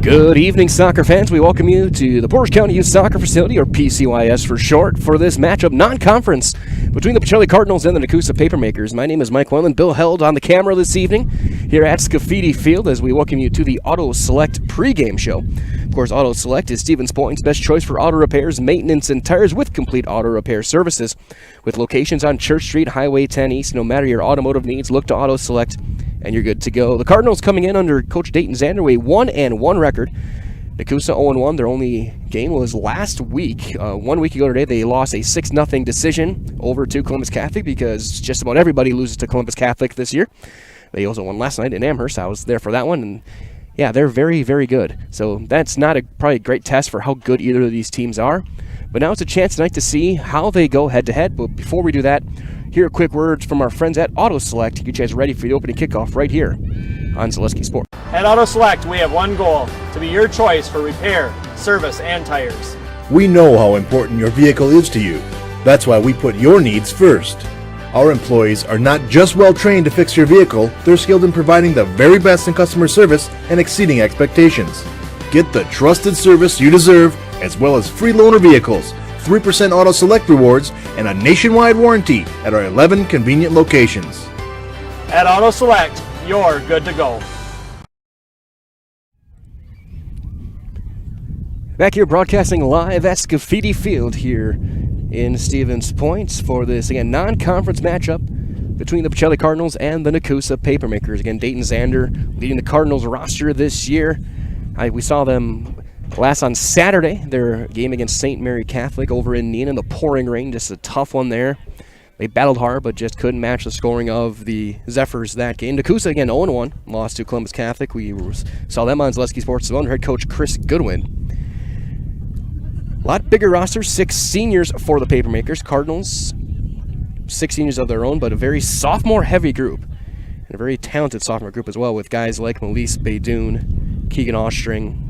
Good evening, soccer fans. We welcome you to the Portage County Youth Soccer Facility, or PCYS for short, for this matchup non-conference between the Pacelli Cardinals and the Nekoosa Papermakers. My name is Mike Wellen. Bill Held on the camera this evening here at Scafidi Field as we welcome you to the Auto Select pregame show. Of course, Auto Select is Stevens Point's best choice for auto repairs, maintenance, and tires with complete auto repair services. With locations on Church Street, Highway 10 East, no matter your automotive needs, look to Auto Select and you're good to go. The Cardinals coming in under Coach Dayton Zander, a 1-1 record. Nekoosa 0-1. Their only game was last week. 1 week ago today, they lost a 6-0 decision over to Columbus Catholic because just about everybody loses to Columbus Catholic this year. They also won last night in Amherst. I was there for that one, and yeah, they're very, very good. So that's not probably a great test for how good either of these teams are. But now it's a chance tonight to see how they go head-to-head. But before we do that, here are quick words from our friends at Auto Select to get you guys ready for the opening kickoff right here on Zaleski Sports. At Auto Select, we have one goal: to be your choice for repair, service, and tires. We know how important your vehicle is to you. That's why we put your needs first. Our employees are not just well trained to fix your vehicle, they're skilled in providing the very best in customer service and exceeding expectations. Get the trusted service you deserve, as well as free loaner vehicles, 3% Auto Select rewards, and a nationwide warranty at our 11 convenient locations. At Auto Select, you're good to go. Back here broadcasting live at Scafidi Field here in Stevens Point for this, again, non-conference matchup between the Pacelli Cardinals and the Nekoosa Papermakers. Again, Dayton Zander leading the Cardinals roster this year. We saw them last on Saturday, their game against St. Mary Catholic over in Neenah in the pouring rain, just a tough one there. They battled hard, but just couldn't match the scoring of the Zephyrs that game. Nekoosa, again, 0-1, lost to Columbus Catholic. We saw them on Zaleski Sports as well, head coach Chris Goodwin. A lot bigger roster, 6 seniors for the Papermakers. Cardinals, 6 seniors of their own, but a very sophomore-heavy group. And a very talented sophomore group as well, with guys like Melise Baydoun, Keegan Ostring,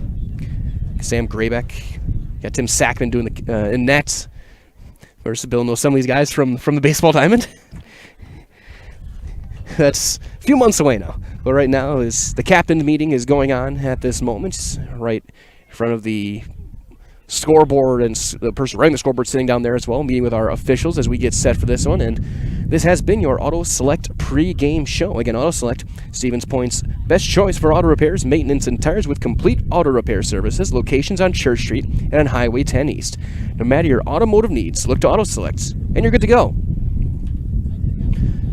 Sam Graybeck. Got Tim Sackman doing the in nets. Versus Bill knows some of these guys from the baseball diamond. That's a few months away now. But right now, the captain meeting is going on at this moment, just right in front of the scoreboard, and the person running the scoreboard sitting down there as well, meeting with our officials as we get set for this one. And this has been your Auto Select pre-game show. Again, Auto Select, Stevens Point's best choice for auto repairs, maintenance, and tires with complete auto repair services. Locations on Church Street and on Highway 10 East. No matter your automotive needs, look to Auto Select, and you're good to go.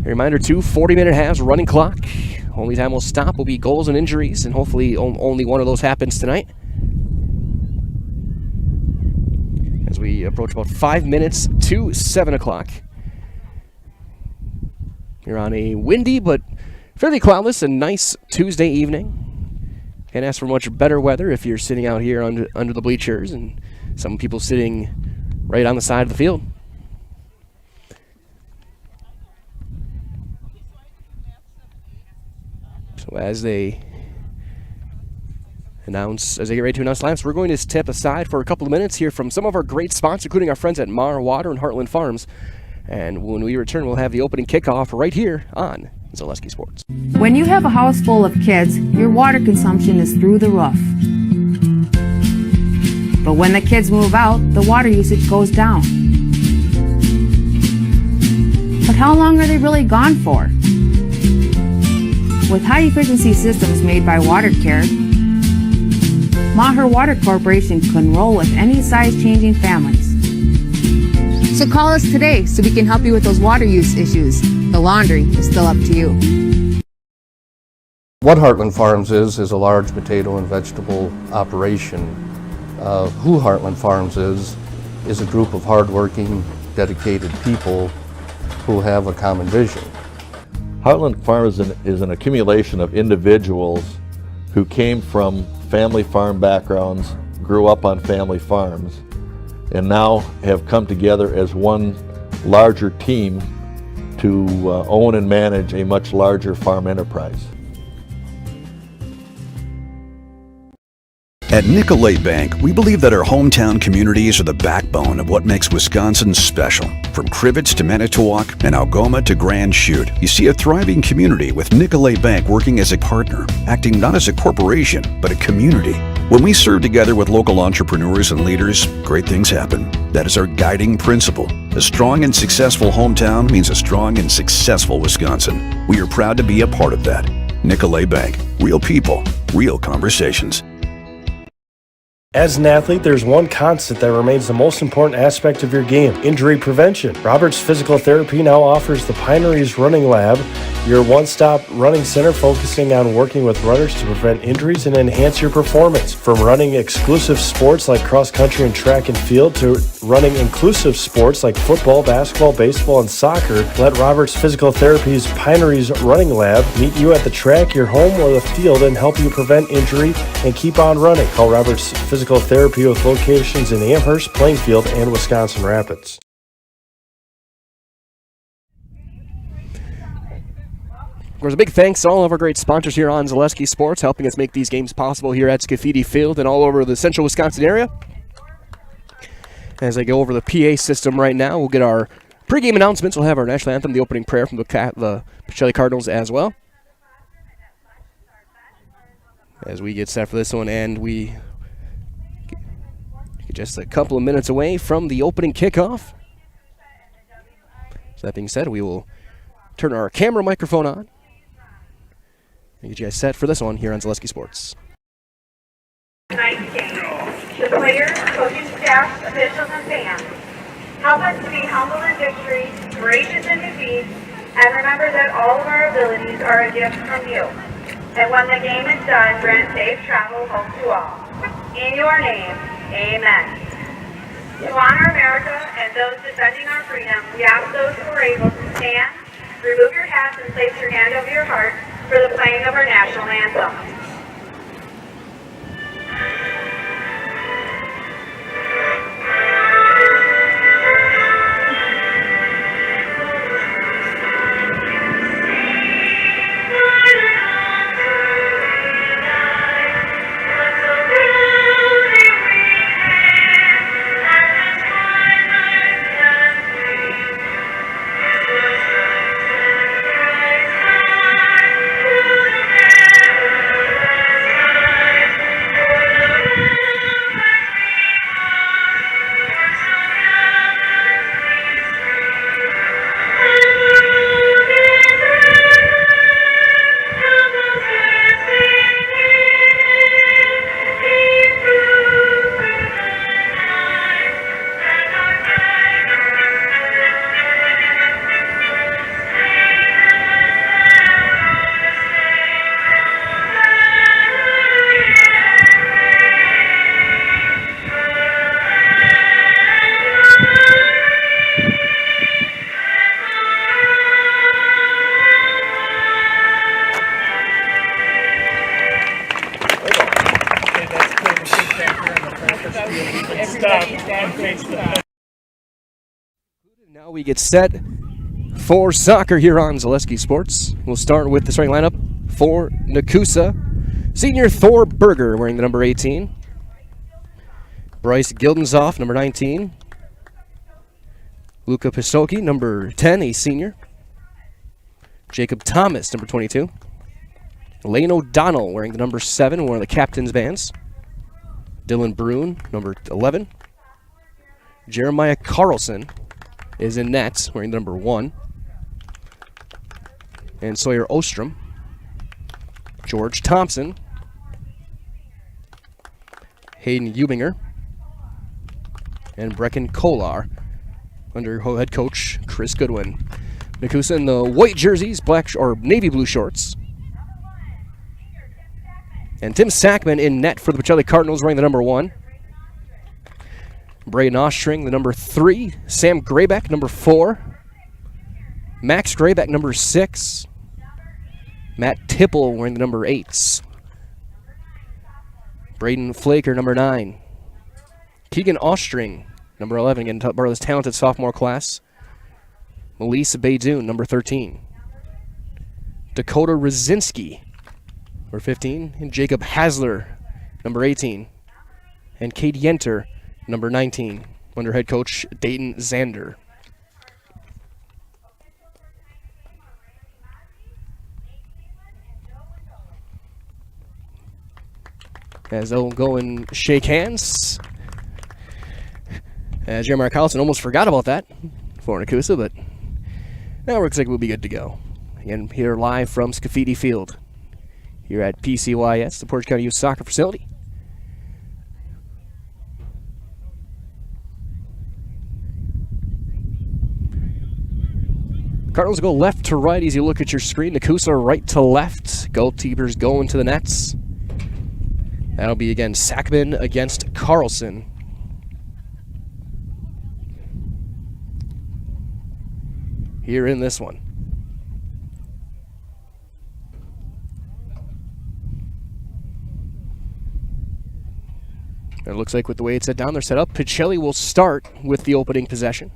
A reminder, 2 40-minute halves, running clock. Only time we'll stop will be goals and injuries, and hopefully only one of those happens tonight. As we approach about 5 minutes to 7 o'clock. You're on a windy but fairly cloudless and nice Tuesday evening. Can't ask for much better weather if you're sitting out here under the bleachers, and some people sitting right on the side of the field. So as they get ready to announce lineups, we're going to step aside for a couple of minutes here from some of our great sponsors, including our friends at Mar Water and Heartland Farms. And when we return, we'll have the opening kickoff right here on Zaleski Sports. When you have a house full of kids, your water consumption is through the roof. But when the kids move out, the water usage goes down. But how long are they really gone for? With high-efficiency systems made by WaterCare, Maher Water Corporation can roll with any size-changing families. So call us today so we can help you with those water use issues. The laundry is still up to you. What Heartland Farms is a large potato and vegetable operation. Who Heartland Farms is a group of hardworking, dedicated people who have a common vision. Heartland Farms is an accumulation of individuals who came from family farm backgrounds, grew up on family farms, and now have come together as one larger team to own and manage a much larger farm enterprise. At Nicolet Bank, we believe that our hometown communities are the backbone of what makes Wisconsin special. From Crivets to Manitowoc and Algoma to Grand Chute, you see a thriving community with Nicolet Bank working as a partner, acting not as a corporation, but a community. When we serve together with local entrepreneurs and leaders, great things happen. That is our guiding principle. A strong and successful hometown means a strong and successful Wisconsin. We are proud to be a part of that. Nicolet Bank. Real people, real conversations. As an athlete, there's one constant that remains the most important aspect of your game: injury prevention. Roberts Physical Therapy now offers the Pineries Running Lab, your one-stop running center focusing on working with runners to prevent injuries and enhance your performance. From running exclusive sports like cross-country and track and field to running inclusive sports like football, basketball, baseball, and soccer, let Roberts Physical Therapy's Pineries Running Lab meet you at the track, your home, or the field and help you prevent injury and keep on running. Call Roberts Physical Therapy with locations in Amherst, Plainfield, and Wisconsin Rapids. Of course, a big thanks to all of our great sponsors here on Zaleski Sports, helping us make these games possible here at Scafidi Field and all over the central Wisconsin area. As I go over the PA system right now, we'll get our pregame announcements. We'll have our national anthem, the opening prayer from the Pacelli Cardinals as well. As we get set for this one, and we get just a couple of minutes away from the opening kickoff. So that being said, we will turn our camera microphone on and get you guys set for this one here on Zaleski Sports. Tonight's game. The players, coaching staff, officials, and fans help us to be humble in victory, gracious in defeat, and remember that all of our abilities are a gift from you. And when the game is done, grant safe travel home to all. In your name, amen. To honor America and those defending our freedom, we ask those who are able to stand, remove your hats, and place your hand over your heart for the playing of our national anthem. Now we get set for soccer here on Zaleski Sports. We'll start with the starting lineup for Nekoosa. Senior Thor Berger wearing the number 18. Bryce Gildenzoff, number 19. Luca Pisoki, number 10, a senior. Jacob Thomas, number 22. Lane O'Donnell wearing the number 7, one of the captain's bands. Dylan Brune, number 11. Jeremiah Carlson is in nets, wearing the number 1. And Sawyer Ostrom. George Thompson. Hayden Eubinger. And Brecken Kolar under head coach Chris Goodwin. Nekoosa in the white jerseys, black or navy blue shorts. And Tim Sackman in net for the Pacelli Cardinals, wearing the number 1. Braden Ostring, the number 3. Sam Grayback, number 4. Max Grayback, number 6. Matt Tipple, wearing the number 8. Braden Flaker, number 9. Keegan Ostring, number 11, again, part of this talented sophomore class. Melissa Baydoun, number 13. Dakota Rosinski, number 15. And Jacob Hasler, number 18. And Kate Yenter, number 19, under head coach Dayton Zander. as they'll go and shake hands. As Jeremiah Carlson almost forgot about that for Nekoosa, but now it looks like we'll be good to go. Again, here live from Scafidi Field, here at PCYS, the Portage County Youth Soccer Facility. Cardinals go left to right as you look at your screen. Nekoosa right to left. Goalkeepers going to the nets. That'll be, again, Sackman against Carlson. Here in this one. It looks like with the way it's set down, they're set up. Pacelli will start with the opening possession.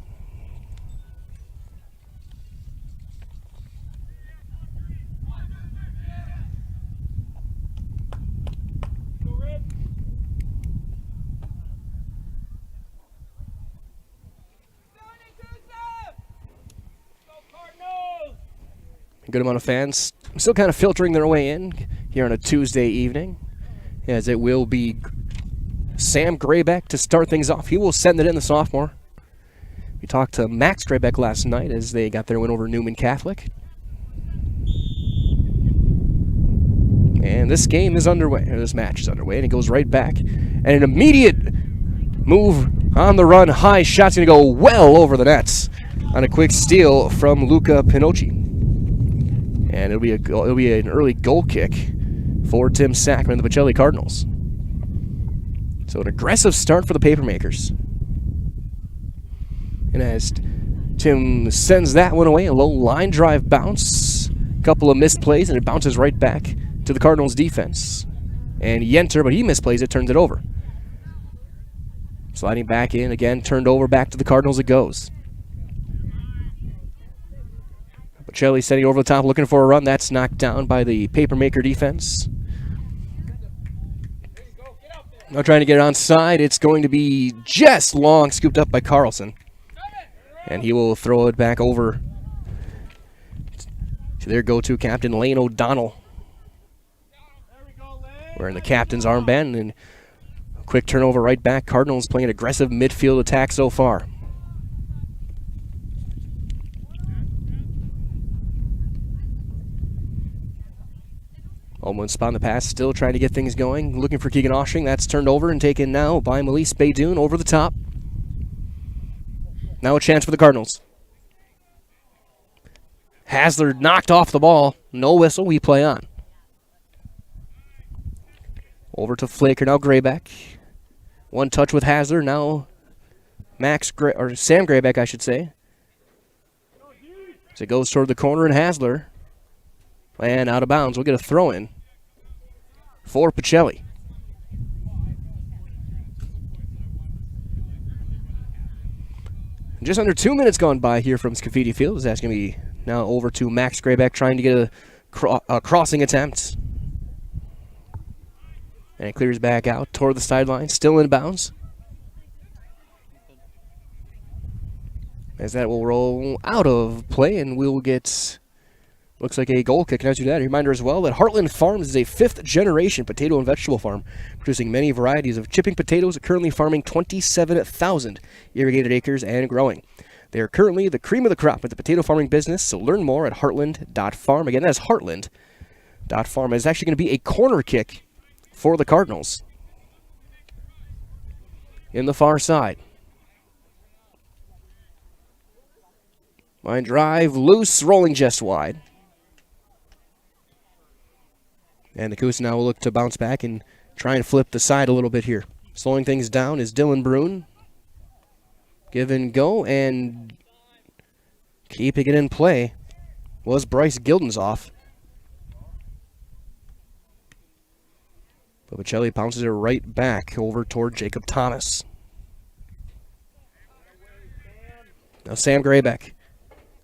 A good amount of fans still kind of filtering their way in here on a Tuesday evening, as it will be Sam Graybeck to start things off. He will send it in, the sophomore. We talked to Max Graybeck last night as they got their win over Newman Catholic. And this game is underway, or this match is underway, and it goes right back. And an immediate move on the run, high shot's going to go well over the nets on a quick steal from Luca Pinocchi. And it'll be an early goal kick for Tim Sackman, the Pacelli Cardinals. So an aggressive start for the Papermakers. And as Tim sends that one away, a low line drive bounce, a couple of missed plays, and it bounces right back to the Cardinals defense. And Yenter, but he misplays it, turns it over. Sliding back in, again, turned over, back to the Cardinals it goes. Pacelli setting over the top, looking for a run. That's knocked down by the Papermaker defense. Now trying to get it onside. It's going to be just long, scooped up by Carlson. And he will throw it back over to their go-to captain, Lane O'Donnell. Wearing the captain's armband, and a quick turnover right back. Cardinals playing an aggressive midfield attack so far. Almost spot on the pass, still trying to get things going. Looking for Keegan Oshing. That's turned over and taken now by Melise Baydoun over the top. Now a chance for the Cardinals. Hasler knocked off the ball. No whistle. We play on. Over to Flaker. Now Graybeck. One touch with Hasler. Now Sam Graybeck, I should say. As it goes toward the corner, and Hasler. And out of bounds. We'll get a throw in for Pacelli. Just under 2 minutes gone by here from Scafidi Field. That's going to be now over to Max Graybeck trying to get a crossing attempt. And it clears back out toward the sideline. Still in bounds. As that will roll out of play, and we'll get... looks like a goal kick. Now do that. A reminder as well that Heartland Farms is a fifth-generation potato and vegetable farm, producing many varieties of chipping potatoes, currently farming 27,000 irrigated acres and growing. They are currently the cream of the crop with the potato farming business, so learn more at heartland.farm. Again, that's heartland.farm. It's actually going to be a corner kick for the Cardinals in the far side. Line drive, loose, rolling just wide. And Nekoosa now will look to bounce back and try and flip the side a little bit here. Slowing things down is Dylan Brune. Give and go, and keeping it in play was Bryce Gildenzoff. But Pacelli bounces it right back over toward Jacob Thomas. Now Sam Graybeck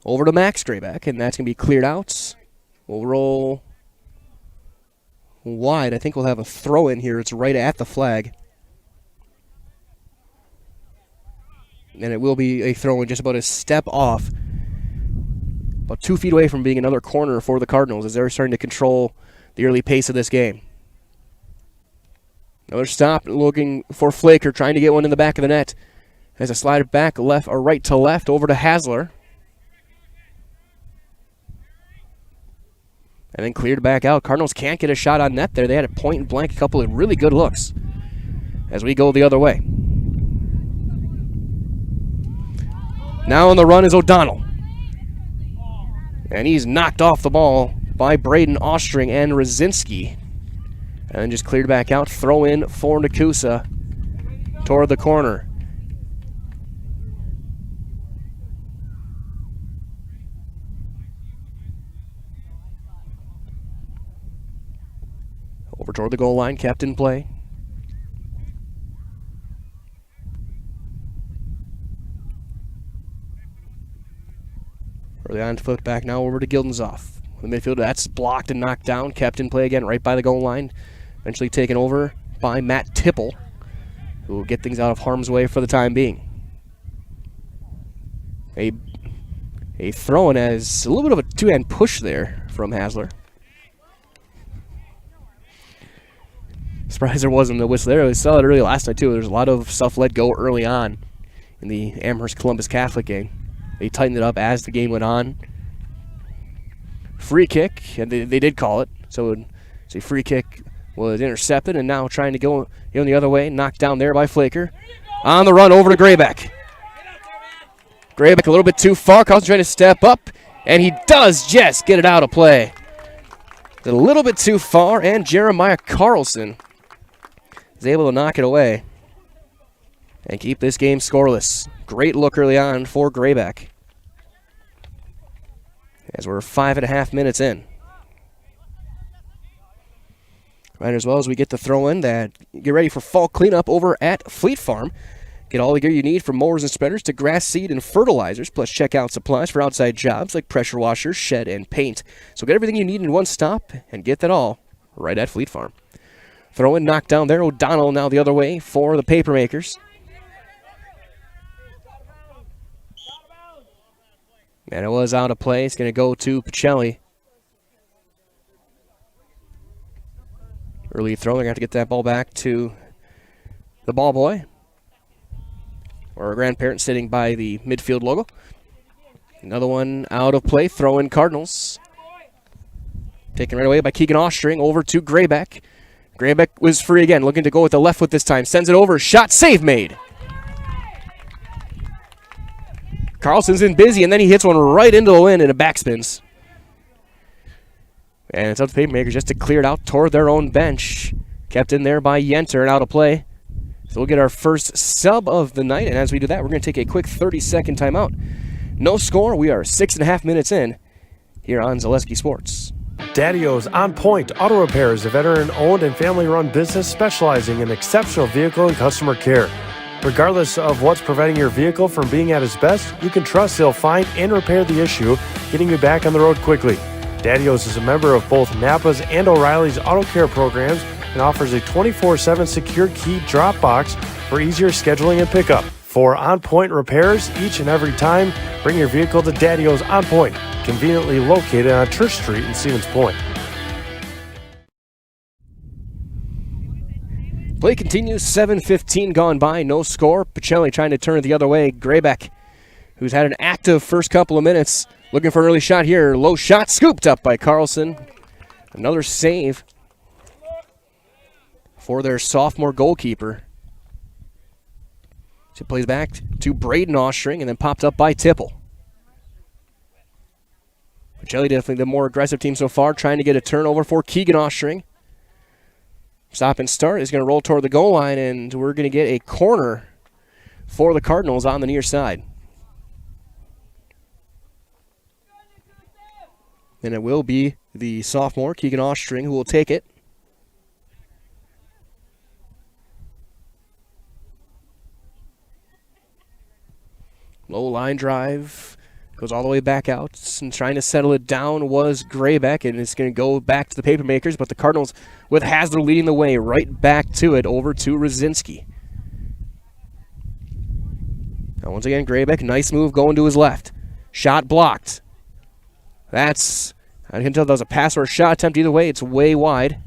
over to Max Graybeck, and that's going to be cleared out. We'll roll wide. I think we'll have a throw in here. It's right at the flag. And it will be a throw in just about a step off. About 2 feet away from being another corner for the Cardinals as they're starting to control the early pace of this game. Another stop looking for Flaker, trying to get one in the back of the net. As a slider back left or right to left over to Hasler. And then cleared back out. Cardinals can't get a shot on net there. They had a point and blank, a couple of really good looks as we go the other way. Now on the run is O'Donnell. And he's knocked off the ball by Braden Ostring and Rosinski. And then just cleared back out. Throw in for Nekoosa toward the corner. Over toward the goal line, kept in play. Early on, flipped back now over to Gildenzoff. The midfielder, that's blocked and knocked down, kept in play again right by the goal line. Eventually taken over by Matt Tipple, who will get things out of harm's way for the time being. A throw-in as a little bit of a two-hand push there from Hasler. Surprised there wasn't a whistle there. We saw it early last night, too. There's a lot of stuff let go early on in the Amherst-Columbus Catholic game. They tightened it up as the game went on. Free kick, and they did call it. So a free kick was intercepted, and now trying to go the other way. Knocked down there by Flaker. On the run over to Graybeck. Graybeck a little bit too far. Carlson trying to step up, and he does just get it out of play. A little bit too far, and Jeremiah Carlson is able to knock it away and keep this game scoreless. Great look early on for Graybeck as we're 5.5 minutes in. Right, as well as we get the throw in that get ready for fall cleanup over at Fleet Farm. Get all the gear you need from mowers and spreaders to grass seed and fertilizers, plus check out supplies for outside jobs like pressure washers, shed, and paint. So get everything you need in one stop and get that all right at Fleet Farm. Throw in, knocked down there. O'Donnell now the other way for the Papermakers. And it was out of play. It's going to go to Pacelli. Early throw. They're going to have to get that ball back to the ball boy, or a grandparent sitting by the midfield logo. Another one out of play. Throw in Cardinals. Taken right away by Keegan Ostring over to Graybeck. Graybeck was free again, looking to go with the left foot this time. Sends it over. Shot, save made. Carlson's in busy, and then he hits one right into the wind and it backspins. And it's up to the Papermakers just to clear it out toward their own bench. Kept in there by Yenter and out of play. So we'll get our first sub of the night, and as we do that, we're going to take a quick 30-second timeout. No score. We are 6.5 minutes in here on Zaleski Sports. Daddy-O's On Point Auto Repair is a veteran-owned and family-run business specializing in exceptional vehicle and customer care. Regardless of what's preventing your vehicle from being at its best, you can trust they'll find and repair the issue, getting you back on the road quickly. Daddy-O's is a member of both Napa's and O'Reilly's auto care programs and offers a 24/7 secure key drop box for easier scheduling and pickup. For on-point repairs each and every time, bring your vehicle to Daddy-O's On Point, conveniently located on Church Street in Stevens Point. Play continues, 7:15 gone by, no score. Pacelli trying to turn it the other way. Graybeck, who's had an active first couple of minutes, looking for an early shot here. Low shot, scooped up by Carlson. Another save for their sophomore goalkeeper. So it plays back to Braden Ostring and then popped up by Tipple. Pacelli definitely the more aggressive team so far, trying to get a turnover for Keegan Ostring. Stop and start is going to roll toward the goal line, and we're going to get a corner for the Cardinals on the near side. And it will be the sophomore, Keegan Ostring, who will take it. Low line drive. Goes all the way back out, and trying to settle it down was Graybeck, and it's going to go back to the Papermakers, but the Cardinals with Hasler leading the way right back to it over to Rosinski. Now once again, Graybeck, nice move going to his left. Shot blocked. I can tell that was a pass or a shot attempt. Either way, it's way wide.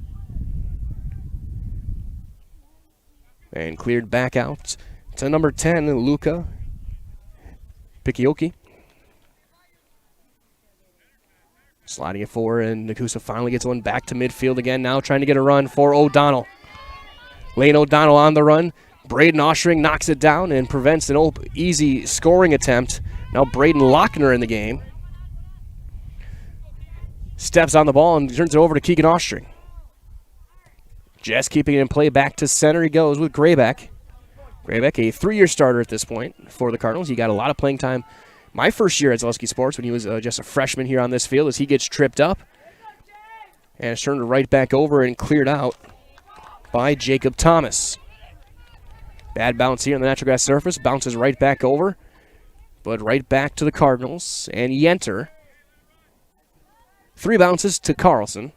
And cleared back out to number 10, Luca Pikioki. Sliding it forward, and Nekoosa finally gets one back to midfield again. Now trying to get a run for O'Donnell. Lane O'Donnell on the run. Braden Oshring knocks it down and prevents an easy scoring attempt. Now Braden Lochner in the game. Steps on the ball and turns it over to Keegan Oshring. Just keeping it in play, back to center he goes with Graybeck. Graybeck, a 3-year starter at this point for the Cardinals. He got a lot of playing time my first year at Zaleski Sports when he was just a freshman here on this field as he gets tripped up. And it's turned right back over and cleared out by Jacob Thomas. Bad bounce here on the natural grass surface. Bounces right back over, but right back to the Cardinals. And Yenter. 3 bounces to Carlson.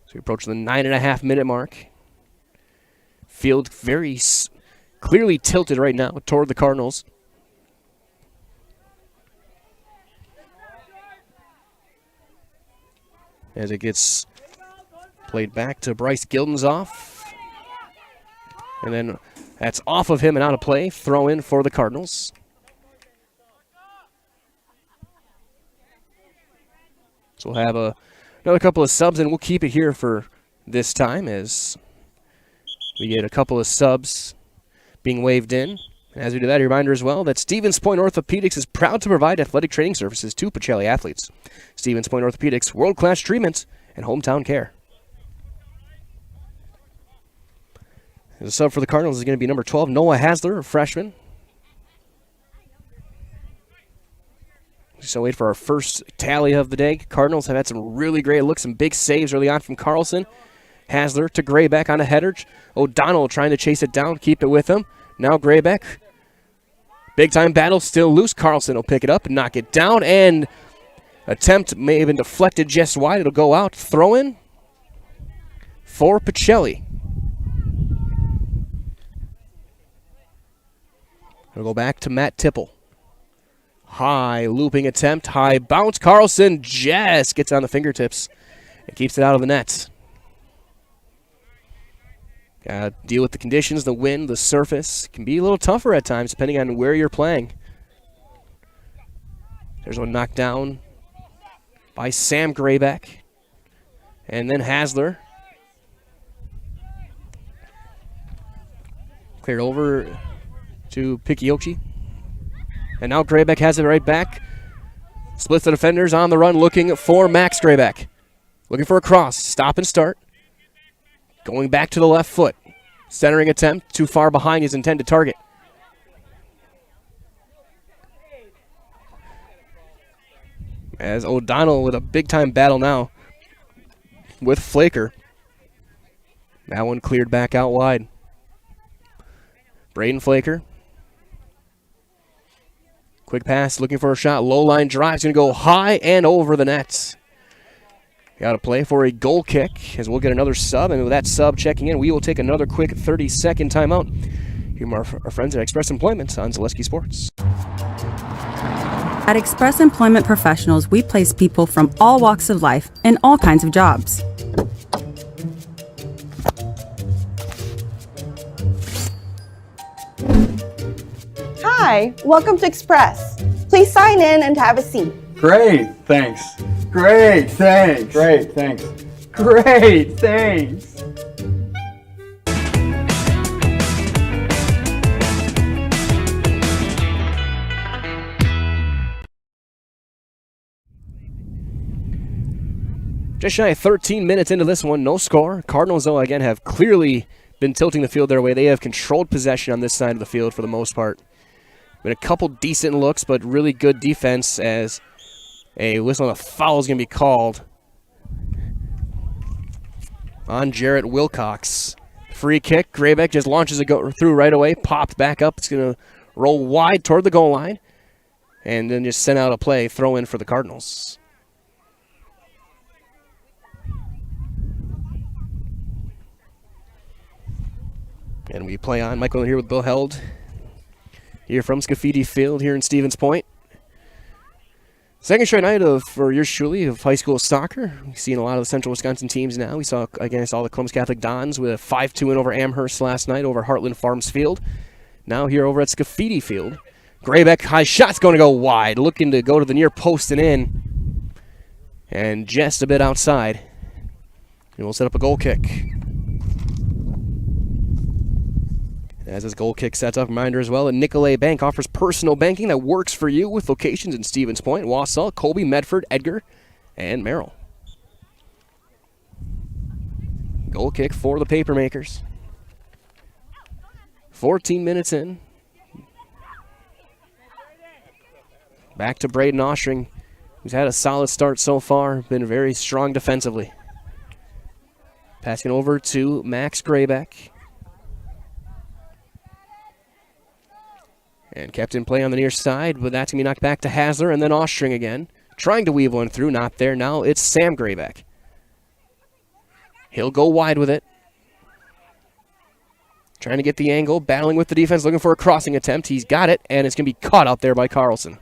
So we approach the 9.5-minute mark. Field very clearly tilted right now toward the Cardinals. As it gets played back to Bryce Gildenzoff. And then that's off of him and out of play. Throw in for the Cardinals. So we'll have another couple of subs, and we'll keep it here for this time as we get a couple of subs being waved in. And as we do that, a reminder as well that Stevens Point Orthopedics is proud to provide athletic training services to Pacelli athletes. Stevens Point Orthopedics, world-class treatment and hometown care. The sub for the Cardinals is going to be number 12, Noah Hasler, a freshman. So wait for our first tally of the day. Cardinals have had some really great looks, some big saves early on from Carlson. Hasler to Graybeck on a header. O'Donnell trying to chase it down, keep it with him. Now Graybeck. Big time battle, still loose. Carlson will pick it up and knock it down. And attempt may have been deflected just wide. It'll go out. Throw in for Pacelli. It'll go back to Matt Tipple. High looping attempt, high bounce. Carlson just gets on the fingertips and keeps it out of the net. Gotta deal with the conditions, the wind, the surface. Can be a little tougher at times depending on where you're playing. There's one knocked down by Sam Graybeck. And then Hasler. Cleared over to Pikiochi. And now Graybeck has it right back. Splits the defenders on the run looking for Max Graybeck. Looking for a cross. Stop and start. Going back to the left foot. Centering attempt. Too far behind his intended target. As O'Donnell with a big-time battle now with Flaker. That one cleared back out wide. Braden Flaker. Quick pass, looking for a shot. Low line drive. It's going to go high and over the net. Got to play for a goal kick as we'll get another sub. And with that sub checking in, we will take another quick 30-second timeout. Here are our friends at Express Employment on Zaleski Sports. At Express Employment Professionals, we place people from all walks of life in all kinds of jobs. Hi, welcome to Express. Please sign in and have a seat. Great, thanks. Great, thanks. Great, thanks. Great, thanks. Just shy of 13 minutes into this one, no score. Cardinals, though, again, have clearly been tilting the field their way. They have controlled possession on this side of the field for the most part. Been a couple decent looks, but really good defense as a whistle on a foul is going to be called on Jarrett Wilcox. Free kick. Graybeck just launches it through right away. Popped back up. It's going to roll wide toward the goal line. And then just sent out a play. Throw in for the Cardinals. And we play on. Michael here with Bill Held. Here from Scafidi Field here in Stevens Point. Second straight night for yours truly of high school soccer. We've seen a lot of the Central Wisconsin teams now. We saw the Columbus Catholic Dons with a 5-2 win over Amherst last night over Heartland Farms Field. Now here over at Scafidi Field. Graybeck, high shot's going to go wide, looking to go to the near post and in. And just a bit outside. And we'll set up a goal kick. As this goal kick sets up, reminder as well that Nicolet Bank offers personal banking that works for you with locations in Stevens Point, Wausau, Colby, Medford, Edgar, and Merrill. Goal kick for the Papermakers. 14 minutes in. Back to Braden Ostring, who's had a solid start so far, been very strong defensively. Passing over to Max Graybeck. And kept in play on the near side, but that's going to be knocked back to Hasler, and then Ostring again. Trying to weave one through, not there. Now it's Sam Graybeck. He'll go wide with it. Trying to get the angle, battling with the defense, looking for a crossing attempt. He's got it, and it's going to be caught out there by Carlson.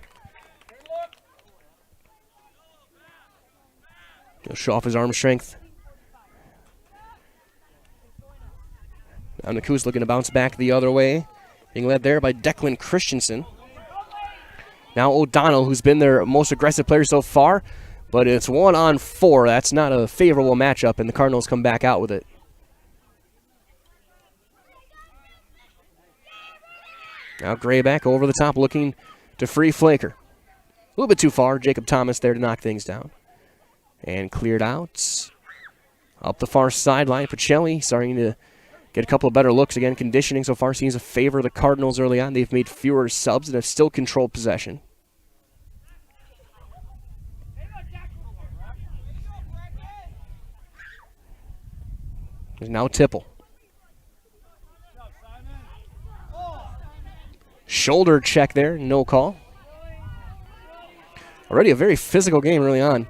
He'll show off his arm strength. Now Nekoosa looking to bounce back the other way. Being led there by Declan Christensen. Now O'Donnell, who's been their most aggressive player so far, but it's 1-on-4. That's not a favorable matchup, and the Cardinals come back out with it. Now Graybeck over the top looking to free Flaker. A little bit too far. Jacob Thomas there to knock things down. And cleared out. Up the far sideline, Pacelli starting to get a couple of better looks. Again, conditioning so far seems to favor the Cardinals early on. They've made fewer subs and have still controlled possession. There's now Tipple. Shoulder check there, no call. Already a very physical game early on.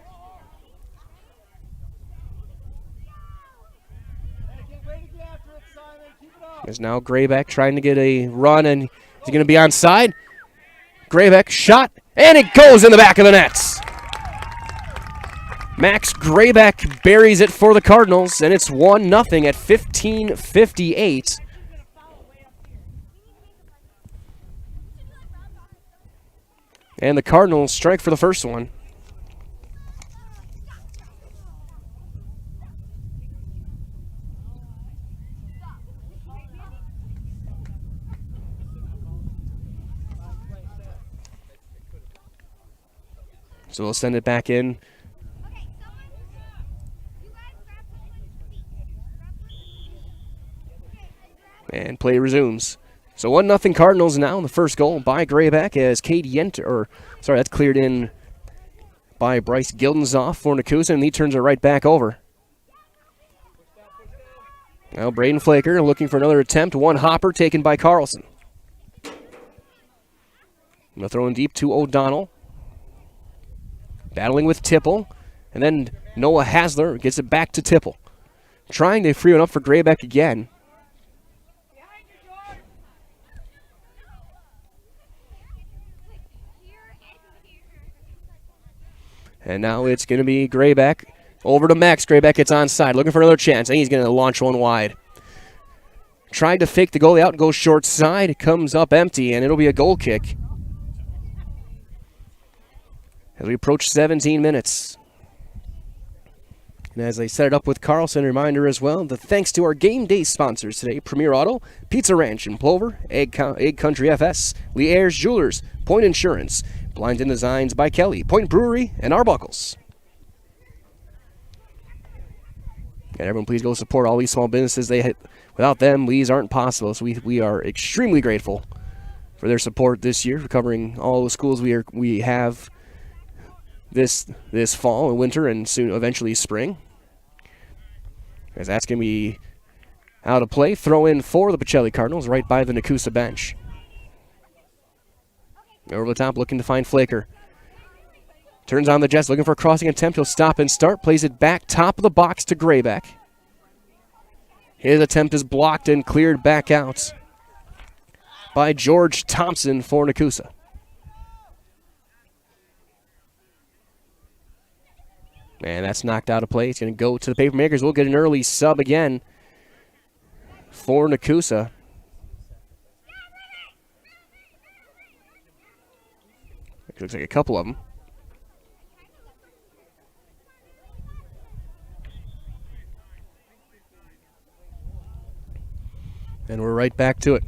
There's now Graybeck trying to get a run, and is he going to be onside? Graybeck shot, and it goes in the back of the nets. Max Graybeck buries it for the Cardinals, and it's 1-0 at 15:58. And the Cardinals strike for the first one. So we'll send it back in. And play resumes. So 1-0 Cardinals now. The first goal by Graybeck as Cade Yenter, that's cleared in by Bryce Gildenzoff for Nekoosa, and he turns it right back over. Now Braden Flaker looking for another attempt. One hopper taken by Carlson. Going to throw in deep to O'Donnell. Battling with Tipple. And then Noah Hasler gets it back to Tipple. Trying to free it up for Graybeck again. And now it's going to be Graybeck. Over to Max Graybeck. It's onside. Looking for another chance. I think he's going to launch one wide. Tried to fake the goalie out and go short side. It comes up empty, and it'll be a goal kick. As we approach 17 minutes. And as they set it up with Carlson, reminder as well that thanks to our game day sponsors today, Premier Auto, Pizza Ranch in Plover, Egg Country FS, Lee Ayers Jewelers, Point Insurance, Blinds and Designs by Kelly, Point Brewery, and Arbuckles. And everyone please go support all these small businesses. Without them, these aren't possible. So we are extremely grateful for their support this year, for covering all the schools we have this fall and winter and soon eventually spring. As that's going to be out of play. Throw in for the Pacelli Cardinals right by the Nekoosa bench. Over the top looking to find Flaker. Turns on the Jets looking for a crossing attempt. He'll stop and start. Plays it back top of the box to Graybeck. His attempt is blocked and cleared back out by George Thompson for Nekoosa. And that's knocked out of play. It's going to go to the Papermakers. We'll get an early sub again for Nekoosa. It looks like a couple of them. And we're right back to it.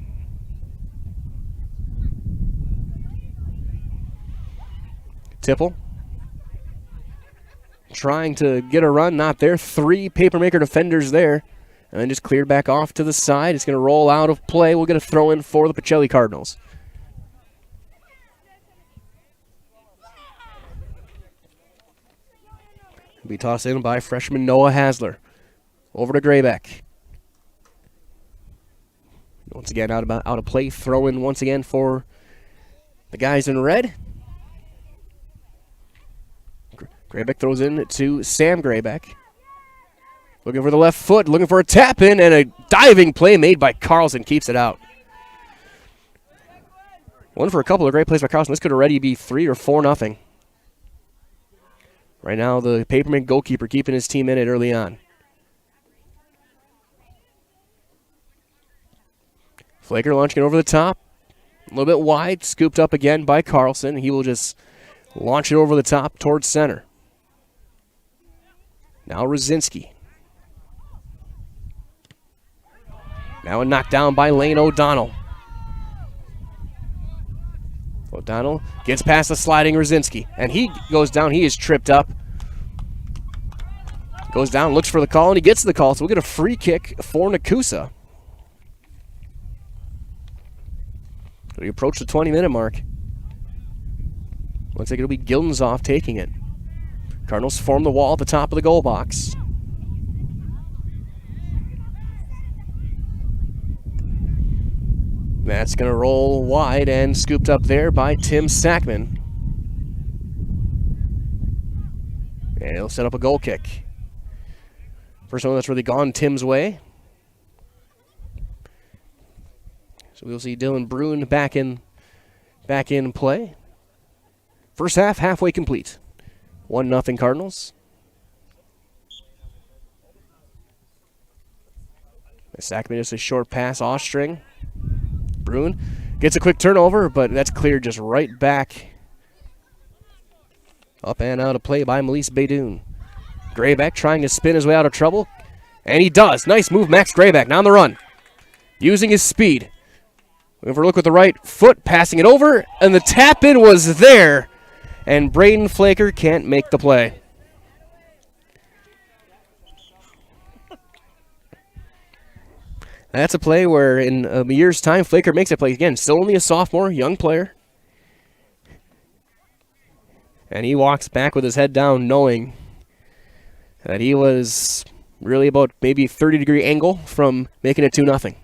Tipple trying to get a run, not there. 3 Papermaker defenders there. And then just cleared back off to the side. It's going to roll out of play. We'll get a throw in for the Pacelli Cardinals. Be tossed in by freshman Noah Hasler. Over to Graybeck. Once again, out of play. Throw in once again for the guys in red. Graybeck throws in to Sam Graybeck. Looking for the left foot, looking for a tap in, and a diving play made by Carlson keeps it out. One for a couple of great plays by Carlson. This could already be 3 or 4-0. Right now, the Paperman goalkeeper keeping his team in it early on. Flaker launching it over the top. A little bit wide, scooped up again by Carlson. He will just launch it over the top towards center. Now Rosinski. Now a knockdown by Lane O'Donnell. O'Donnell gets past the sliding Rosinski, and he goes down. He is tripped up. Goes down, looks for the call, and he gets the call. So we'll get a free kick for Nekoosa. We approach the 20-minute mark. Looks like it'll be Gildenzoff taking it. Cardinals form the wall at the top of the goal box. That's going to roll wide and scooped up there by Tim Sackman. And he'll set up a goal kick. First one that's really gone Tim's way. So we'll see Dylan Bruin back in play. First half, halfway complete. 1-0 Cardinals. Sackman just a short pass, off-string. Bruin gets a quick turnover, but that's cleared just right back. Up and out of play by Melise Baydoun. Graybeck trying to spin his way out of trouble, and he does. Nice move, Max Graybeck, now on the run. Using his speed. Looking for a look with the right foot, passing it over, and the tap-in was there, and Braden Flaker can't make the play. That's a play where in a year's time, Flaker makes a play. Again, still only a sophomore, young player. And he walks back with his head down knowing that he was really about maybe 30-degree angle from making it 2-0.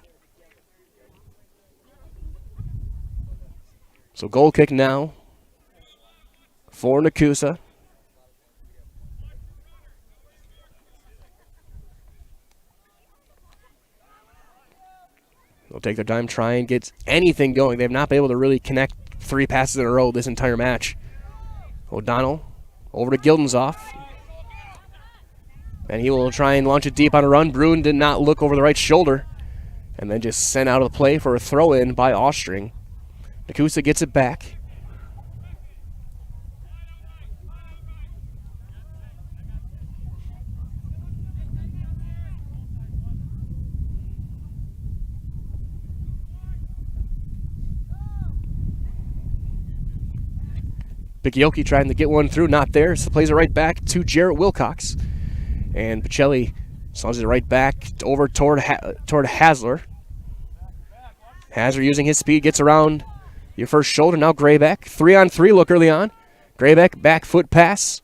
So goal kick now for Nekoosa. They'll take their time, try and get anything going. They've not been able to really connect 3 passes in a row this entire match. O'Donnell over to Gildenzoff. And he will try and launch it deep on a run. Bruin did not look over the right shoulder. And then just sent out of the play for a throw-in by Ostring. Nekoosa gets it back. Bikioki trying to get one through, not there. So plays it right back to Jarrett Wilcox. And Pacelli slams it right back over toward Hasler. Hasler using his speed, gets around your first shoulder. Now Graybeck. 3-on-3 look early on. Graybeck, back foot pass.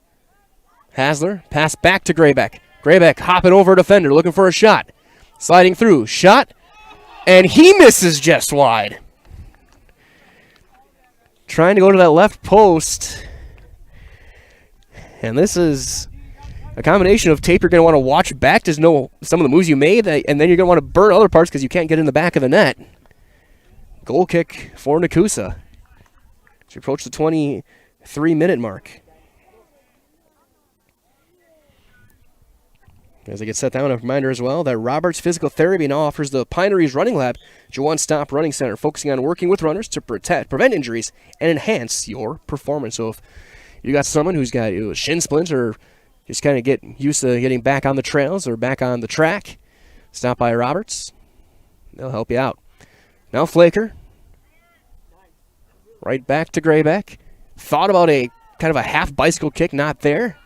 Hasler, pass back to Graybeck. Graybeck hopping over a defender, looking for a shot. Sliding through, shot. And he misses just wide. Trying to go to that left post. And this is a combination of tape you're going to want to watch back to know some of the moves you made, and then you're going to want to burn other parts because you can't get in the back of the net. Goal kick for Nekoosa. As we approach the 23-minute mark. As they get set down, a reminder as well that Roberts Physical Therapy now offers the Pineries Running Lab, your one-stop running center, focusing on working with runners to prevent injuries and enhance your performance. So if you got someone who's got shin splints or just kind of get used to getting back on the trails or back on the track, stop by Roberts. They'll help you out. Now Flaker. Right back to Graybeck. Thought about a kind of a half bicycle kick, not there.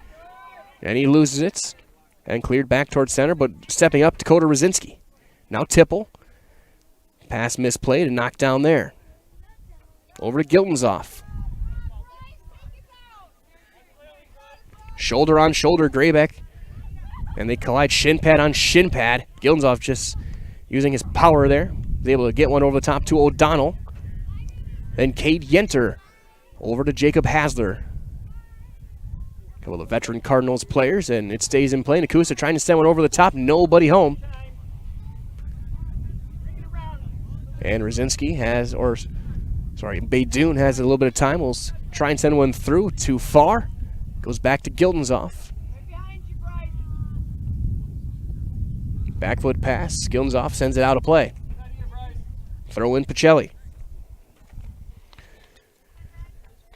And he loses it. And cleared back towards center, but stepping up, Dakota Rosinski. Now Tipple. Pass misplayed and knocked down there. Over to Gildenzoff. Shoulder on shoulder, Graybeck. And they collide shin pad on shin pad. Gildenzoff just using his power there. Was able to get one over the top to O'Donnell. Then Cade Yenter over to Jacob Hasler. A couple of veteran Cardinals players, and it stays in play. Nekoosa trying to send one over the top. Nobody home. And Rosinski has, Baydoun has a little bit of time. We'll try and send one through. Too far. Goes back to Gildenzoff. Back foot pass. Gildenzoff sends it out of play. Throw in Pacelli.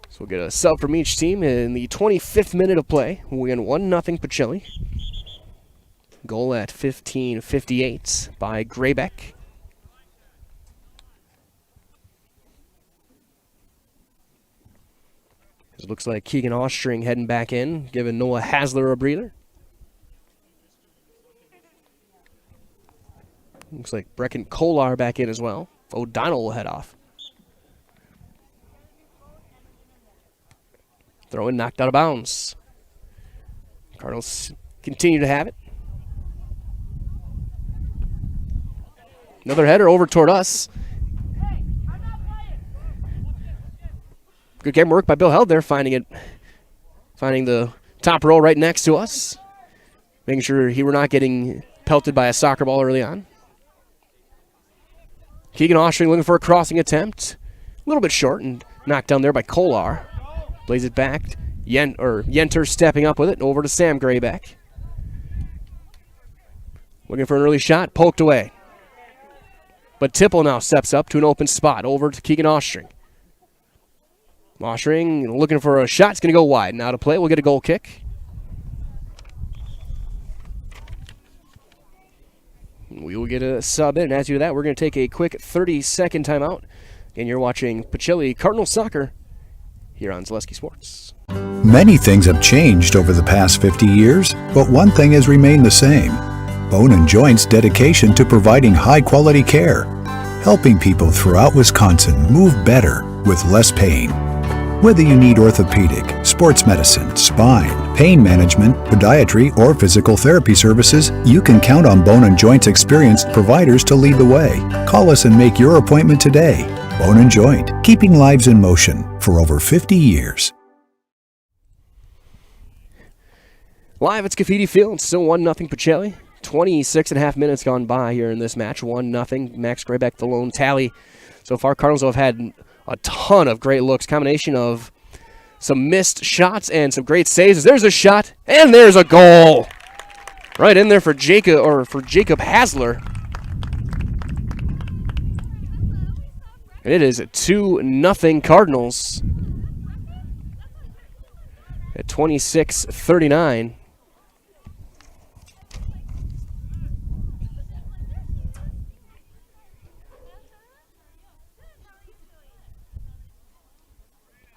So we'll get a sub from each team in the 25th minute of play. We win 1-0 Pacelli. Goal at 15:58 by Graybeck. It looks like Keegan Ostring heading back in, giving Noah Hasler a breather. Looks like Brecken Kolar back in as well. O'Donnell will head off. Throw in, knocked out of bounds. Cardinals continue to have it. Another header over toward us. Good game work by Bill Held there, finding the top row right next to us. Making sure he were not getting pelted by a soccer ball early on. Keegan Ostring looking for a crossing attempt. A little bit short and knocked down there by Kolar. Plays it back. Yenter stepping up with it. Over to Sam Graybeck. Looking for an early shot. Poked away. But Tipple now steps up to an open spot. Over to Keegan Ostring. Ostring looking for a shot. It's going to go wide. Now to play. We'll get a goal kick. We will get a sub in. As you do that, we're going to take a quick 30-second timeout. And you're watching Pacelli Cardinal Soccer here on Zaleski Sports. Many things have changed over the past 50 years, but one thing has remained the same. Bone & Joint's dedication to providing high-quality care, helping people throughout Wisconsin move better with less pain. Whether you need orthopedic, sports medicine, spine, pain management, podiatry, or physical therapy services, you can count on Bone & Joint's experienced providers to lead the way. Call us and make your appointment today. Bone & Joint, keeping lives in motion for over 50 years. Live at Scafidi Field, still 1-0 Pacelli. 26.5 minutes gone by here in this match. 1-0. Max Graybeck, the lone tally. So far, Cardinals have had a ton of great looks. Combination of some missed shots and some great saves. There's a shot, and there's a goal. Right in there for Jacob Hasler. And it is 2-0 Cardinals at 26:39.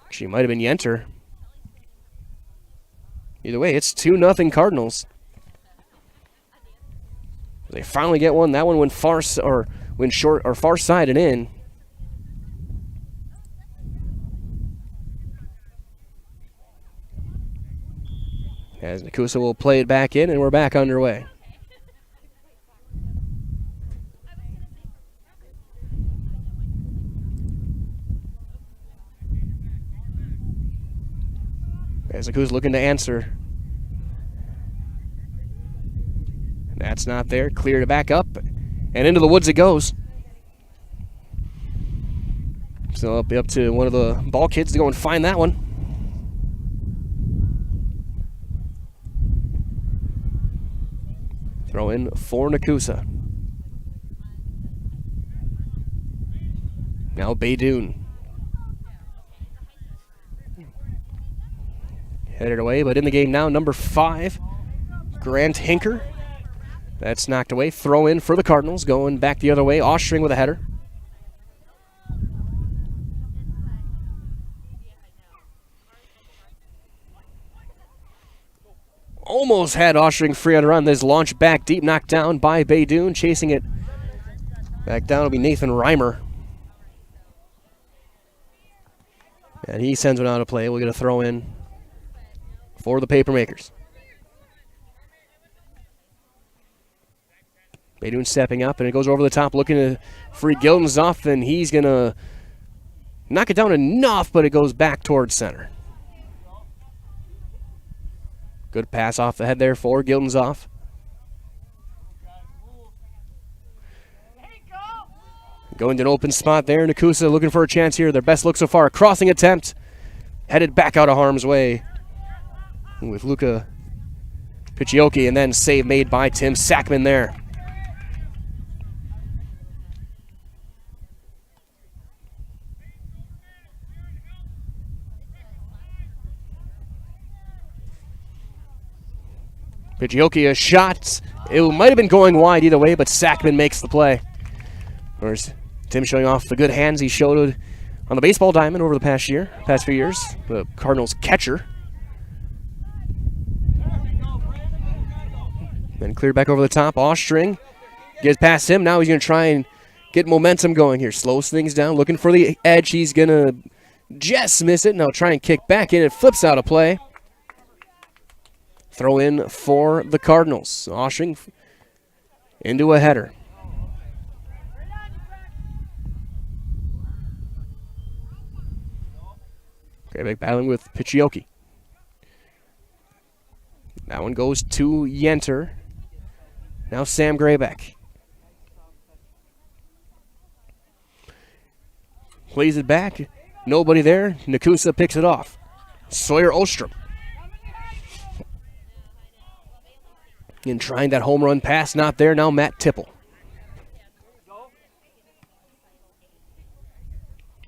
Actually, might have been Yenter. Either way, it's 2-0 Cardinals. They finally get one. That one went far side and in. As Nekoosa will play it back in, and we're back underway. As Nekoosa looking to answer. That's not there. Cleared it back up, and into the woods it goes. So it'll be up to one of the ball kids to go and find that one. Throw in for Nekoosa. Now Baydoun. Headed away, but in the game now, number 5, Grant Hinker. That's knocked away. Throw in for the Cardinals, going back the other way. Ostring with a header. Almost had Ostring free on a run. This launch back deep, knocked down by Baydoun. Chasing it back down will be Nathan Reimer. And he sends one out of play. We'll get a throw in for the Papermakers. Baydoun stepping up, and it goes over the top, looking to free Gildenzoff, and he's going to knock it down enough, but it goes back towards center. Good pass off the head there for Gildenzoff. Going to an open spot there. Nekoosa looking for a chance here. Their best look so far. Crossing attempt. Headed back out of harm's way with Luka Pichioki, and then save made by Tim Sackman there. Pichioki a shot. It might have been going wide either way, but Sackman makes the play. There's Tim showing off the good hands he showed on the baseball diamond over the past few years. The Cardinals catcher. Then cleared back over the top. Ostring gets past him. Now he's going to try and get momentum going here. Slows things down, looking for the edge. He's going to just miss it. Now try and kick back in. It flips out of play. Throw in for the Cardinals. Ostring into a header. Graybeck battling with Pichioki. That one goes to Yenter. Now Sam Graybeck. Plays it back. Nobody there. Nekoosa picks it off. Sawyer Ostrom. And trying that home run pass, not there. Now Matt Tipple.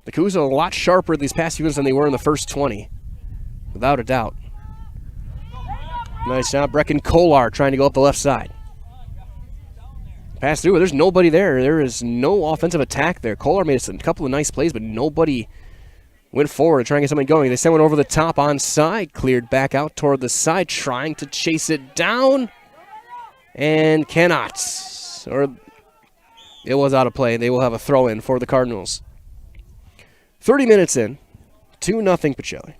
Nekoosa a lot sharper these past few minutes than they were in the first 20. Without a doubt. Nice job. Brecken Kolar trying to go up the left side. Pass through. There's nobody there. There is no offensive attack there. Kolar made a couple of nice plays, but nobody went forward to try and get something going. They sent one over the top onside. Cleared back out toward the side, trying to chase it down. And cannot. Or it was out of play. They will have a throw in for the Cardinals. 30 minutes in. 2-0 Pacelli.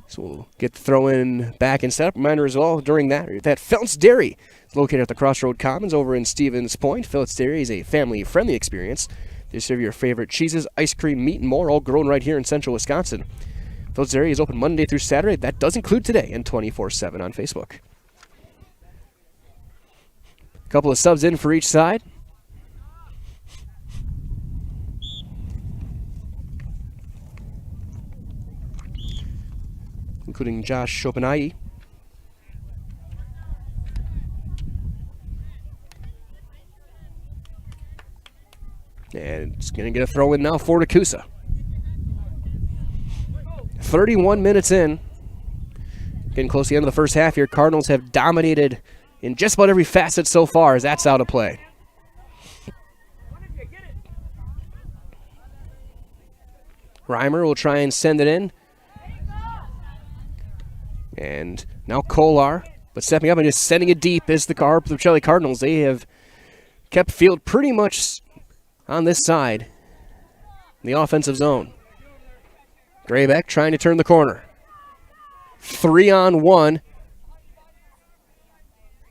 So we'll get the throw in back and set up. Reminder as well during that Feltz Dairy is located at the Crossroad Commons over in Stevens Point. Feltz Dairy is a family-friendly experience. They serve your favorite cheeses, ice cream, meat, and more, all grown right here in central Wisconsin. Feltz Dairy is open Monday through Saturday. That does include today and 24/7 on Facebook. A couple of subs in for each side. Including Josh Chopinai. And it's going to get a throw in now for Nekoosa. 31 minutes in. Getting close to the end of the first half here. Cardinals have dominated in just about every facet so far as that's out of play. Reimer will try and send it in. And now Kolar, but stepping up and just sending it deep is the Pacelli Cardinals. They have kept field pretty much on this side in the offensive zone. Graybeck trying to turn the corner. 3-on-1.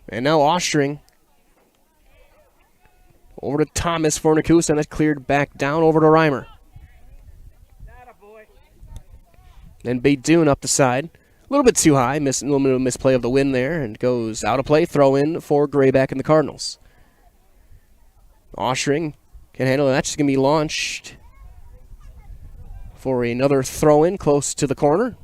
And now Ostring over to Thomas for Nekoosa, and that's cleared back down over to Reimer. Then Baydoun up the side. A little bit too high, a little bit of a misplay of the wind there, and goes out of play. Throw in for Graybeck and the Cardinals. Ostring can handle it. That's just going to be launched for another throw in close to the corner.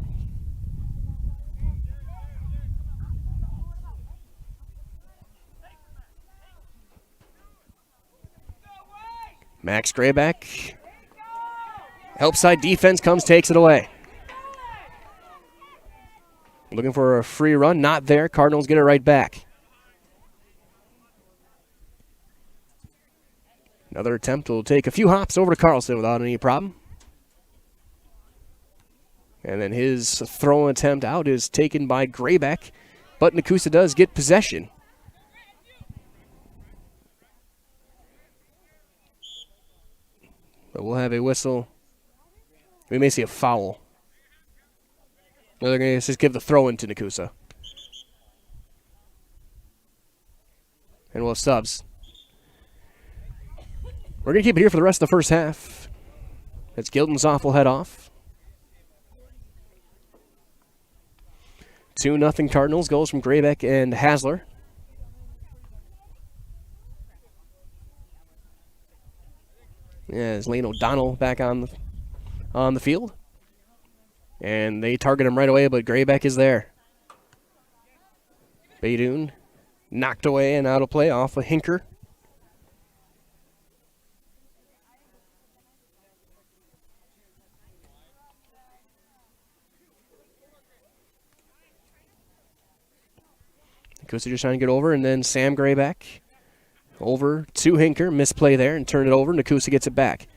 Max Grayback. Help side defense comes, takes it away. Looking for a free run, not there. Cardinals get it right back. Another attempt will take a few hops over to Carlson without any problem. And then his throw attempt out is taken by Grayback, but Nekoosa does get possession. But we'll have a whistle. We may see a foul. No, they're going to just give the throw in to Nekoosa. And we'll have subs. We're going to keep it here for the rest of the first half. It's Gildenzoff will head off. 2-0 Cardinals. Goals from Graybeck and Hasler. As Lane O'Donnell back on the field. And they target him right away, but Graybeck is there. Baydoun knocked away and out of play off of Hinker. Nekoosa just trying to get over, and then Sam Grayback over to Hinker. Misplay there and turn it over. Nekoosa gets it back.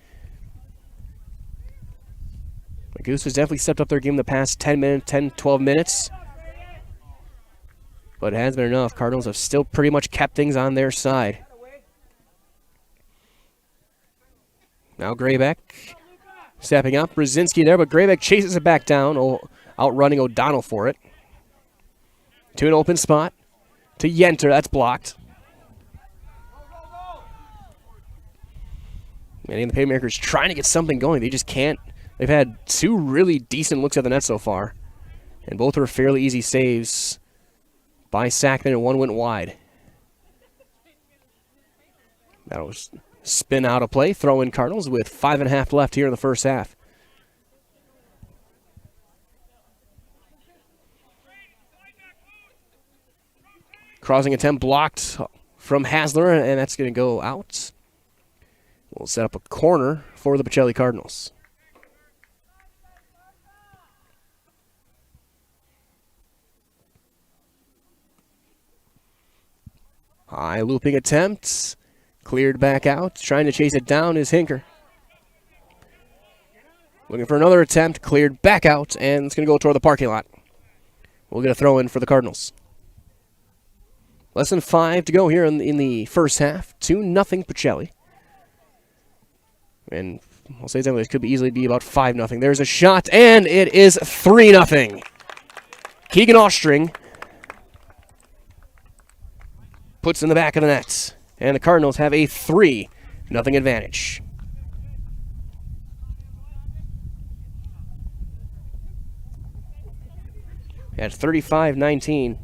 Nekoosa's definitely stepped up their game the past 12 minutes. But it has been enough. Cardinals have still pretty much kept things on their side. Now Grayback stepping up. Brzezinski there, but Grayback chases it back down, outrunning O'Donnell for it. To an open spot. To Yenter, that's blocked. Many of the Paymakers trying to get something going. They just can't. They've had two really decent looks at the net so far. And both were fairly easy saves by Sackman, and one went wide. That was spin out of play. Throw in Cardinals with 5.5 left here in the first half. Crossing attempt blocked from Hasler, and that's going to go out. We'll set up a corner for the Pacelli Cardinals. High looping attempt. Cleared back out. Trying to chase it down is Hinker. Looking for another attempt. Cleared back out, and it's going to go toward the parking lot. We'll get a throw in for the Cardinals. Less than 5 to go here in the first half. 2-0 Pacelli. And I'll say something, this could easily be about 5-0. There's a shot, and it is 3-0. Keegan Ostring puts in the back of the net. And the Cardinals have a 3-0 advantage. At 35-19.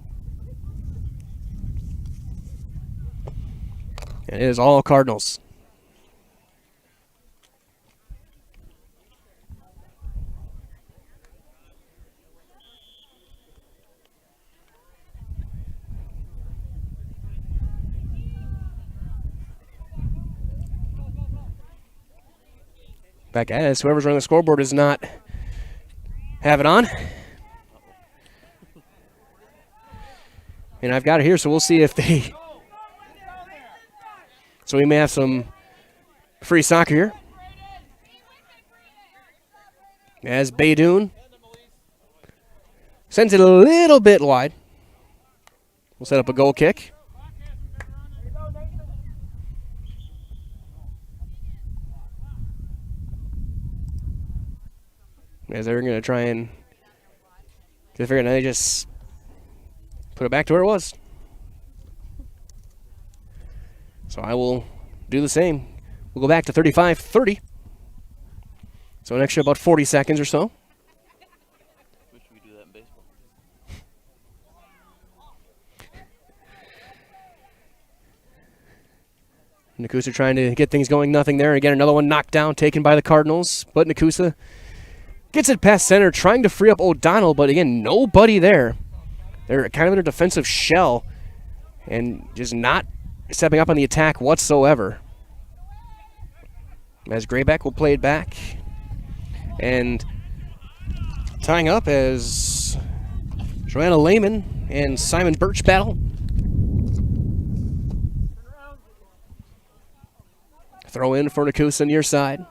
And it is all Cardinals. Back as whoever's running the scoreboard does not have it on. And I've got it here, so we'll see if they... So we may have some free soccer here. As Baydoun sends it a little bit wide. We'll set up a goal kick. As they're going to try and get figured out, they just put it back to where it was. So I will do the same. We'll go back to 35-30. So an extra about 40 seconds or so. Wish we could do that in baseball. Nekoosa trying to get things going. Nothing there. Again, another one knocked down, taken by the Cardinals. But Nekoosa gets it past center, trying to free up O'Donnell. But again, nobody there. They're kind of in their defensive shell and just not stepping up on the attack whatsoever. As Grayback will play it back. And tying up as Joanna Lehman and Simon Birch battle. Throw in for Nekoosa near side.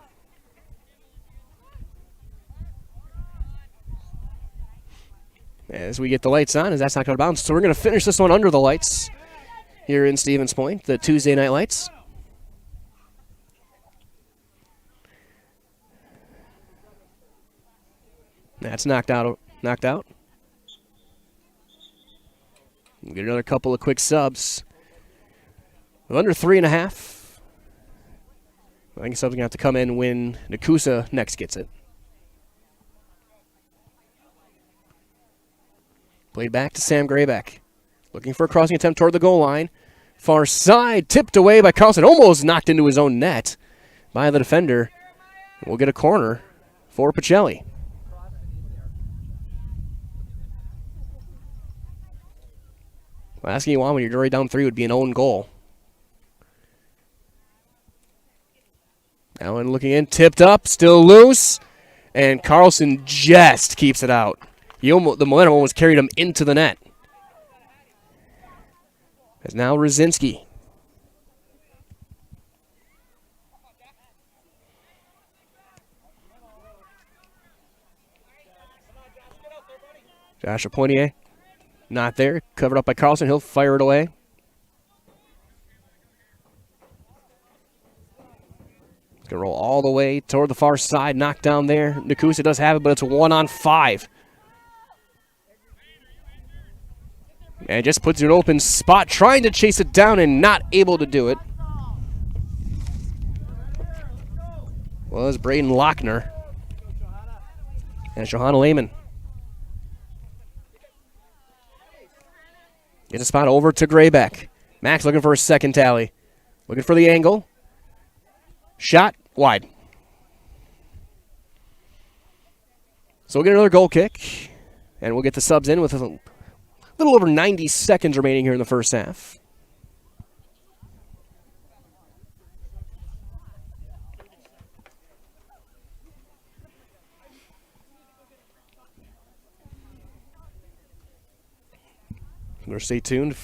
As we get the lights on, as that's not going to bounce. So we're going to finish this one under the lights here in Stevens Point, the Tuesday night lights. That's knocked out. We'll get another couple of quick subs. With under 3.5. I think subs are going to have to come in when Nekoosa next gets it. Played back to Sam Grayback. Looking for a crossing attempt toward the goal line. Far side, tipped away by Carlson. Almost knocked into his own net by the defender. We'll get a corner for Pacelli. Well, asking you why when you're already down 3 would be an own goal. Now looking in, tipped up, still loose. And Carlson just keeps it out. The momentum almost carried him into the net. As now Rosinski. Joshua Poitier, not there. Covered up by Carlson. He'll fire it away. It's going to roll all the way toward the far side. Knocked down there. Nekoosa does have it, but it's a 1-on-5. And just puts it in an open spot, trying to chase it down and not able to do it. Was Braden Lochner. And Johanna Lehman. Gets a spot over to Grayback. Max looking for a second tally. Looking for the angle. Shot wide. So we'll get another goal kick. And we'll get the subs in with a little over 90 seconds remaining here in the first half. We're stay tuned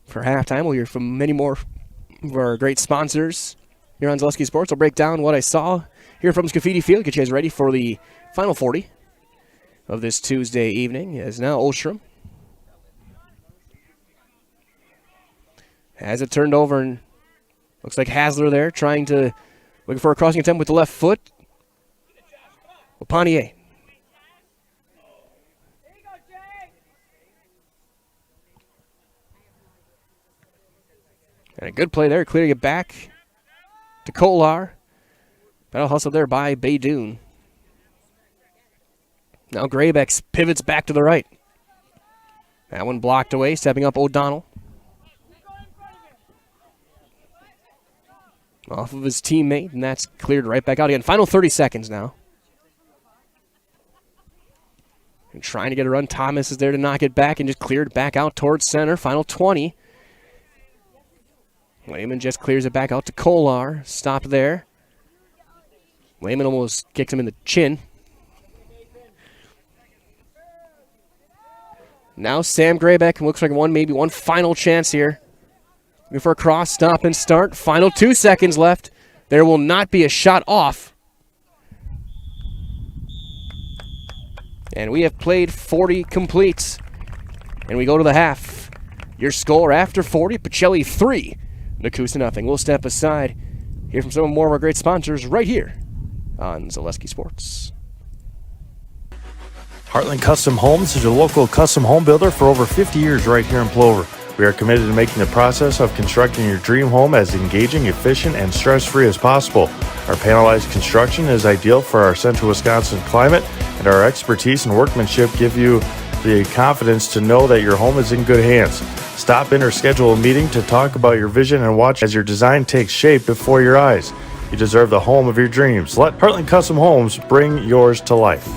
for halftime. We'll hear from many more of our great sponsors here on Zaleski Sports. I'll break down what I saw here from Scafidi Field. Get you guys ready for the final 40 of this Tuesday evening. As now Ostrom has it turned over, and looks like Hasler there looking for a crossing attempt with the left foot. Panier. And a good play there, clearing it back to Kolar. Battle hustle there by Baydoun. Now Grayback pivots back to the right. That one blocked away, stepping up O'Donnell. Off of his teammate, and that's cleared right back out again. Final 30 seconds now. And trying to get a run. Thomas is there to knock it back and just cleared back out towards center. Final 20. Lehman just clears it back out to Kolar. Stop there. Lehman almost kicks him in the chin. Now Sam Grayback looks like maybe one final chance here. Looking for a cross, stop, and start. Final 2 seconds left. There will not be a shot off. And we have played 40 complete. And we go to the half. Your score after 40, Pacelli 3. Nekoosa nothing. We'll step aside, hear from some more of our great sponsors right here on Zaleski Sports. Heartland Custom Homes is your local custom home builder for over 50 years right here in Plover. We are committed to making the process of constructing your dream home as engaging, efficient, and stress-free as possible. Our panelized construction is ideal for our central Wisconsin climate, and our expertise and workmanship give you the confidence to know that your home is in good hands. Stop in or schedule a meeting to talk about your vision and watch as your design takes shape before your eyes. You deserve the home of your dreams. Let Heartland Custom Homes bring yours to life.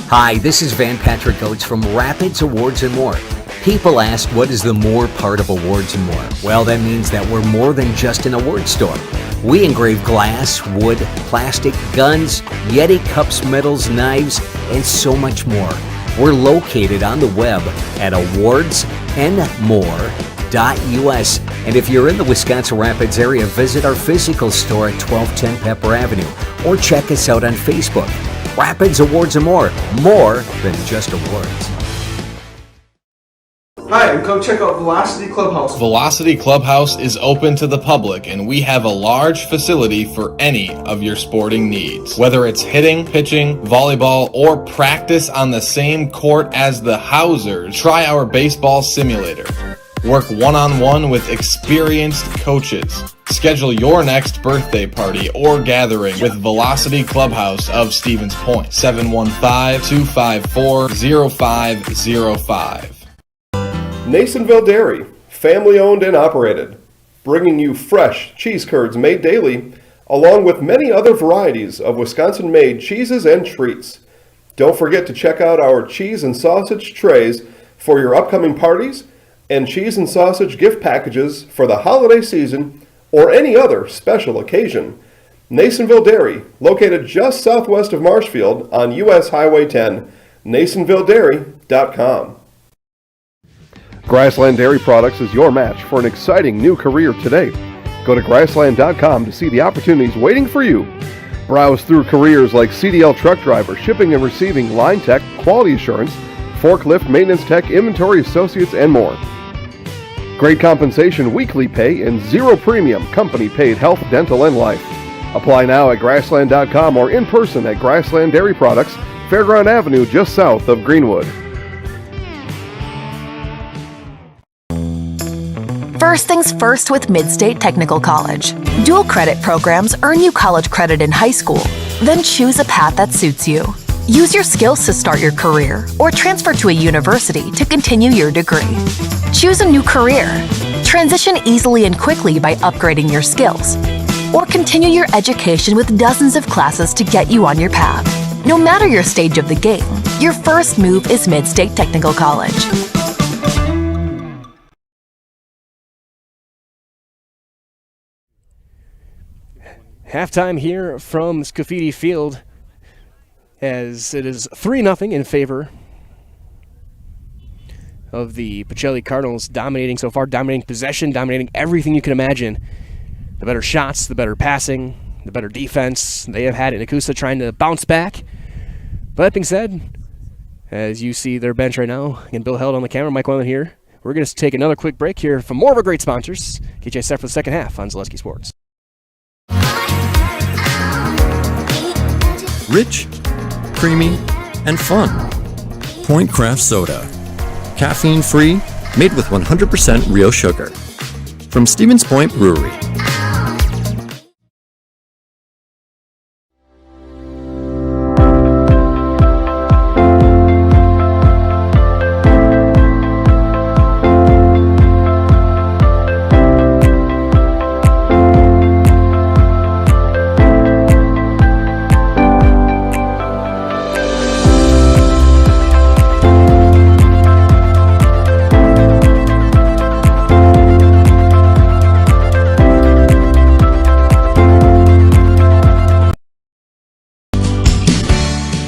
Hi, this is Van Patrick Oates from Rapids Awards & More. People ask, what is the more part of Awards and More? Well, that means that we're more than just an award store. We engrave glass, wood, plastic, guns, Yeti cups, medals, knives, and so much more. We're located on the web at awardsandmore.us. And if you're in the Wisconsin Rapids area, visit our physical store at 1210 Pepper Avenue or check us out on Facebook. Rapids Awards and More than just awards. Hi, and come check out Velocity Clubhouse. Velocity Clubhouse is open to the public, and we have a large facility for any of your sporting needs. Whether it's hitting, pitching, volleyball, or practice on the same court as the Housers, try our baseball simulator. Work one-on-one with experienced coaches. Schedule your next birthday party or gathering with Velocity Clubhouse of Stevens Point. 715-254-0505. Nasonville Dairy, family owned and operated, bringing you fresh cheese curds made daily, along with many other varieties of Wisconsin-made cheeses and treats. Don't forget to check out our cheese and sausage trays for your upcoming parties and cheese and sausage gift packages for the holiday season or any other special occasion. Nasonville Dairy, located just southwest of Marshfield on US Highway 10, NasonvilleDairy.com. Grassland Dairy Products is your match for an exciting new career today. Go to grassland.com to see the opportunities waiting for you. Browse through careers like CDL truck driver, shipping and receiving, line tech, quality assurance, forklift, maintenance tech, inventory associates, and more. Great compensation, weekly pay, and zero premium company paid health, dental, and life. Apply now at grassland.com or in person at Grassland Dairy Products, Fairground Avenue, just south of Greenwood. First things first with Mid-State Technical College. Dual credit programs earn you college credit in high school. Then choose a path that suits you. Use your skills to start your career or transfer to a university to continue your degree. Choose a new career. Transition easily and quickly by upgrading your skills. Or continue your education with dozens of classes to get you on your path. No matter your stage of the game, your first move is Mid-State Technical College. Halftime here from Scafidi Field, as it is 3-0 in favor of the Pacelli Cardinals, dominating so far, dominating possession, dominating everything you can imagine. The better shots, the better passing, the better defense they have had at Nekoosa, trying to bounce back. But that being said, as you see their bench right now, again, Bill Held on the camera, Mike Wellen here. We're going to take another quick break here for more of our great sponsors. Get you set for the second half on Zaleski Sports. Rich, creamy, and fun. Point Craft Soda. Caffeine-free, made with 100% real sugar. From Stevens Point Brewery.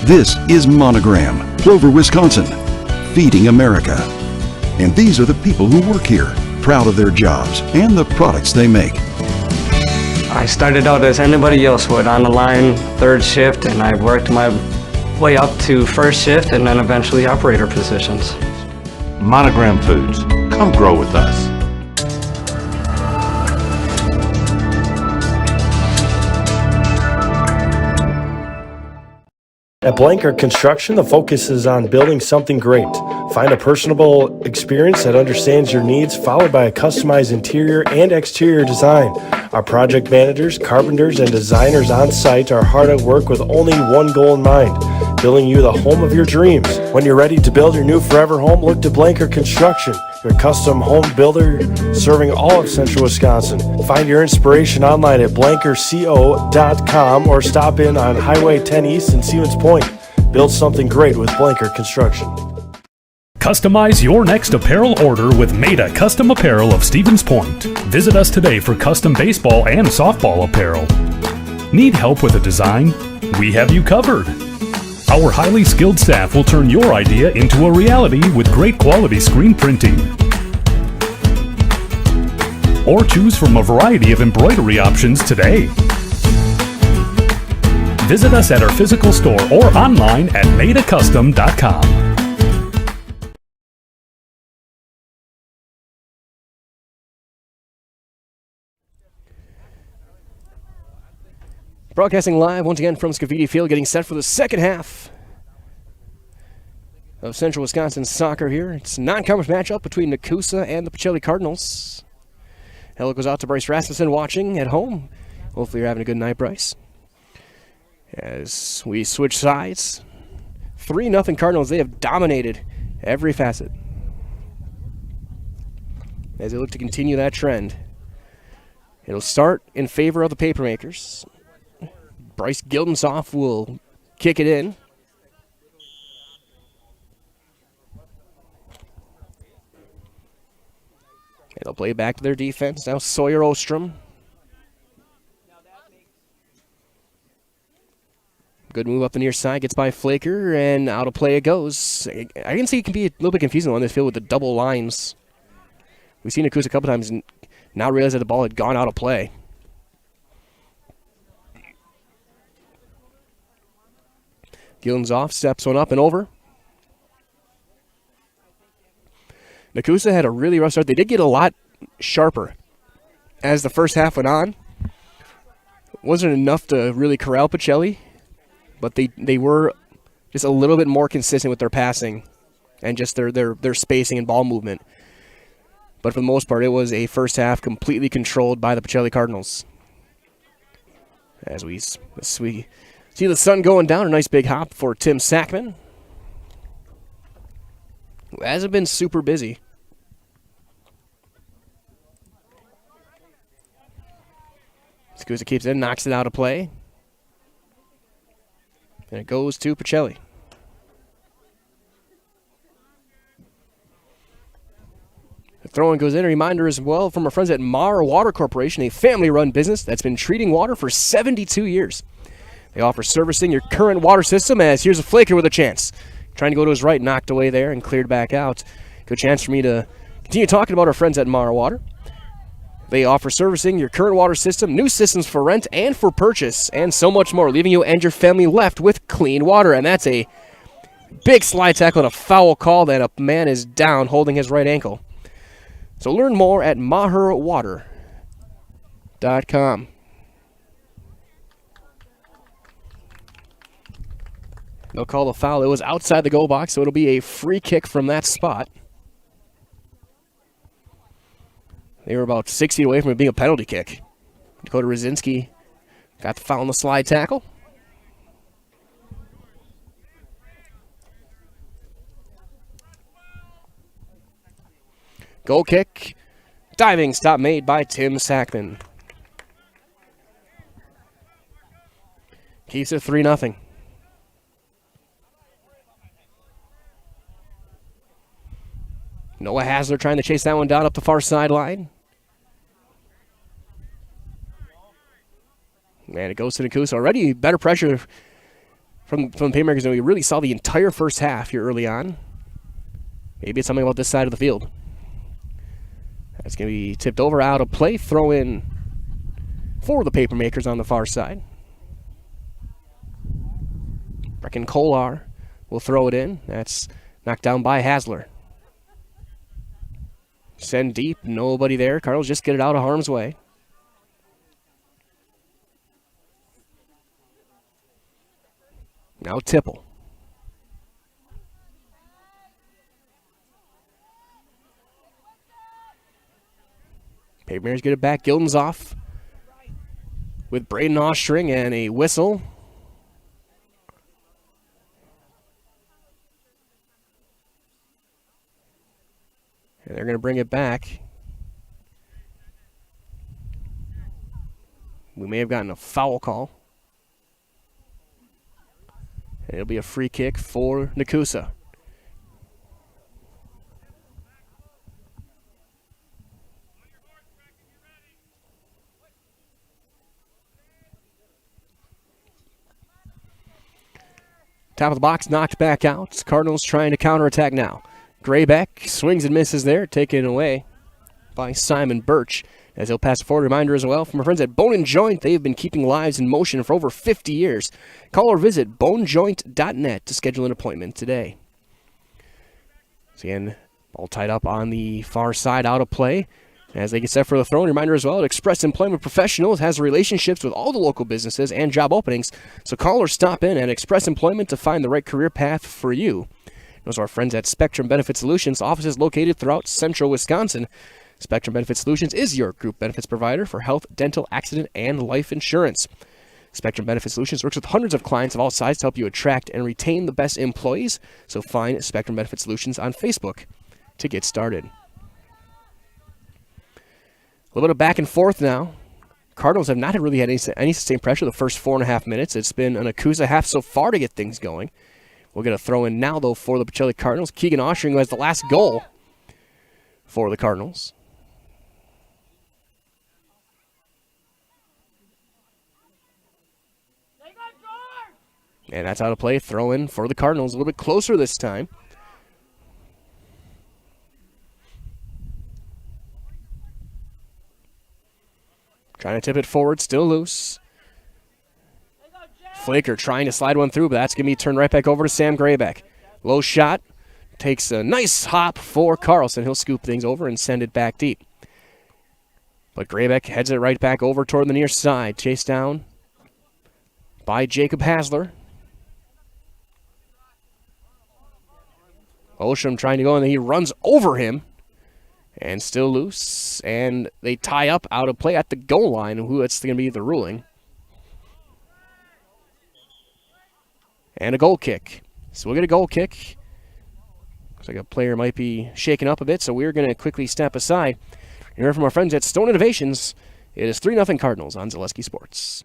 This is Monogram, Plover, Wisconsin, feeding America. And these are the people who work here, proud of their jobs and the products they make. I started out as anybody else would, on the line, third shift, and I worked my way up to first shift and then eventually operator positions. Monogram Foods, come grow with us. At Blanker Construction, the focus is on building something great. Find a personable experience that understands your needs, followed by a customized interior and exterior design. Our project managers, carpenters, and designers on site are hard at work with only one goal in mind: building you the home of your dreams. When you're ready to build your new forever home, look to Blanker Construction, your custom home builder serving all of central Wisconsin. Find your inspiration online at blankerco.com or stop in on Highway 10 East in Stevens Point. Build something great with Blanker Construction. Customize your next apparel order with Maida Custom Apparel of Stevens Point. Visit us today for custom baseball and softball apparel. Need help with a design? We have you covered. Our highly skilled staff will turn your idea into a reality with great quality screen printing. Or choose from a variety of embroidery options today. Visit us at our physical store or online at maidacustom.com. Broadcasting live once again from Scavidi Field, getting set for the second half of Central Wisconsin soccer here. It's a non-conference matchup between Nekoosa and the Pacelli Cardinals. Hello goes out to Bryce Rasmussen watching at home. Hopefully you're having a good night, Bryce. As we switch sides, 3-0 Cardinals. They have dominated every facet as they look to continue that trend. It'll start in favor of the Papermakers. Bryce Gildensoff will kick it in. And they'll play back to their defense. Now Sawyer Ostrom. Good move up the near side. Gets by Flaker, and out of play it goes. I can see it can be a little bit confusing on this field with the double lines. We've seen Nekoosa a couple times and now realize that the ball had gone out of play. Gildensoff steps one up and over. Nekoosa had a really rough start. They did get a lot sharper as the first half went on. Wasn't enough to really corral Pacelli, but they were just a little bit more consistent with their passing and just their spacing and ball movement. But for the most part, it was a first half completely controlled by the Pacelli Cardinals. As we see the sun going down, a nice big hop for Tim Sackman, who hasn't been super busy. Nekoosa keeps it, knocks it out of play. And it goes to Pacelli. The throw-in goes in. A reminder as well from our friends at Mar Water Corporation, a family-run business that's been treating water for 72 years. They offer servicing your current water system, as here's a Flaker with a chance. Trying to go to his right, knocked away there and cleared back out. Good chance for me to continue talking about our friends at Mar Water. They offer servicing your current water system, new systems for rent and for purchase, and so much more, leaving you and your family left with clean water. And that's a big slide tackle and a foul call that a man is down holding his right ankle. So learn more at maherwater.com. They'll call the foul. It was outside the goal box, so it'll be a free kick from that spot. They were about 6 feet away from it being a penalty kick. Dakota Rosinski got the foul on the slide tackle. Goal kick. Diving stop made by Tim Sackman. Keeps it 3-0. Noah Hasler trying to chase that one down up the far sideline. And it goes to Nekoosa. Already better pressure from the Papermakers than we really saw the entire first half here early on. Maybe it's something about this side of the field. That's going to be tipped over out of play. Throw in for the Papermakers on the far side. Brecken Kolar will throw it in. That's knocked down by Hasler. Send deep. Nobody there. Cardinals just get it out of harm's way. Now Tipple. Papermakers get it back. Gilden's off with Braden Ostring and a whistle. And they're going to bring it back. We may have gotten a foul call. And it'll be a free kick for Nekoosa. Top of the box, knocked back out. Cardinals trying to counterattack now. Graybeck swings and misses there, taken away by Simon Birch, as he'll pass a forward. Reminder as well from our friends at Bone and Joint. They've been keeping lives in motion for over 50 years. Call or visit bonejoint.net to schedule an appointment today. So again, all tied up on the far side, out of play. As they get set for the throw, reminder as well, Express Employment Professionals has relationships with all the local businesses and job openings. So call or stop in at Express Employment to find the right career path for you. Those are our friends at Spectrum Benefit Solutions, offices located throughout central Wisconsin. Spectrum Benefit Solutions is your group benefits provider for health, dental, accident, and life insurance. Spectrum Benefit Solutions works with hundreds of clients of all sizes to help you attract and retain the best employees. So find Spectrum Benefit Solutions on Facebook to get started. A little bit of back and forth now. Cardinals have not really had any sustained pressure the first 4.5 minutes. It's been a Nekoosa half so far to get things going. We'll get a throw in now, though, for the Pacelli Cardinals. Keegan Oshering, who has the last goal for the Cardinals. And that's out of play. Throw in for the Cardinals. A little bit closer this time. Trying to tip it forward, still loose. Flaker trying to slide one through, but that's going to be turned right back over to Sam Graybeck. Low shot, takes a nice hop for Carlson. He'll scoop things over and send it back deep. But Graybeck heads it right back over toward the near side. Chased down by Jacob Hasler. Osham trying to go, and he runs over him. And still loose, and they tie up out of play at the goal line. Who it's going to be the ruling. And a goal kick. So we'll get a goal kick. Looks like a player might be shaken up a bit, so we're going to quickly step aside. You heard from our friends at Stone Innovations. It is 3-0 Cardinals on Zaleski Sports.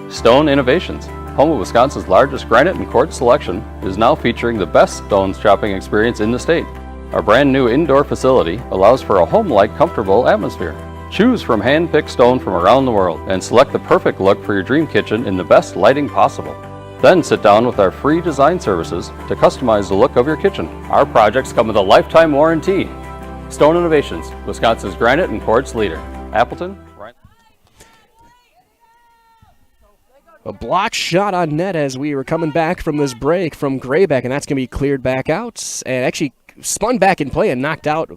Stone Innovations, home of Wisconsin's largest granite and quartz selection, is now featuring the best stone shopping experience in the state. Our brand new indoor facility allows for a home-like, comfortable atmosphere. Choose from hand-picked stone from around the world and select the perfect look for your dream kitchen in the best lighting possible. Then sit down with our free design services to customize the look of your kitchen. Our projects come with a lifetime warranty. Stone Innovations, Wisconsin's granite and quartz leader. Appleton, right? A block shot on net as we were coming back from this break from Graybeck, and that's going to be cleared back out. And actually spun back in play and knocked out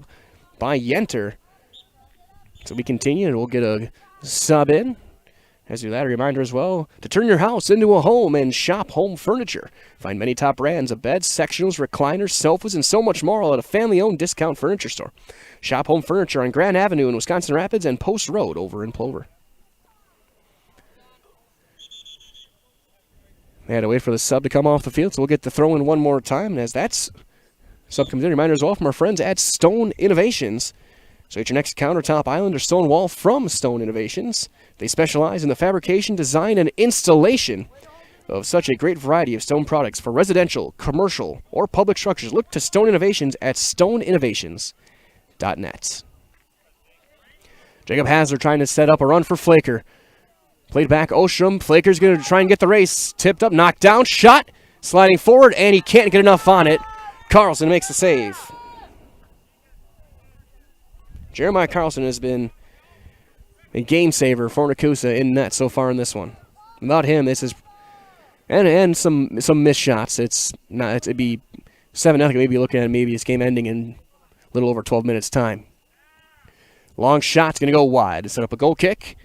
by Yenter. So we continue, and we'll get a sub in. As we do that, a reminder as well to turn your house into a home and shop home furniture. Find many top brands of beds, sectionals, recliners, sofas, and so much more at a family-owned discount furniture store. Shop home furniture on Grand Avenue in Wisconsin Rapids and Post Road over in Plover. They had to wait for the sub to come off the field, so we'll get the throw in one more time. And as that's sub comes in, reminder as well from our friends at Stone Innovations. So get your next countertop island or stone wall from Stone Innovations. They specialize in the fabrication, design, and installation of such a great variety of stone products for residential, commercial, or public structures. Look to Stone Innovations at stoneinnovations.net. Jacob Hasler trying to set up a run for Flaker. Played back Ostrom. Flaker's going to try and get the race. Tipped up, knocked down, shot, sliding forward, and he can't get enough on it. Carlson makes the save. Jeremiah Carlson has been a game saver for Nekoosa in net so far in this one. Without him, this is and some missed shots. It's not. It'd be 7-0. Maybe looking at maybe this game ending in a little over 12 minutes time. Long shot's going to go wide to set up a goal kick.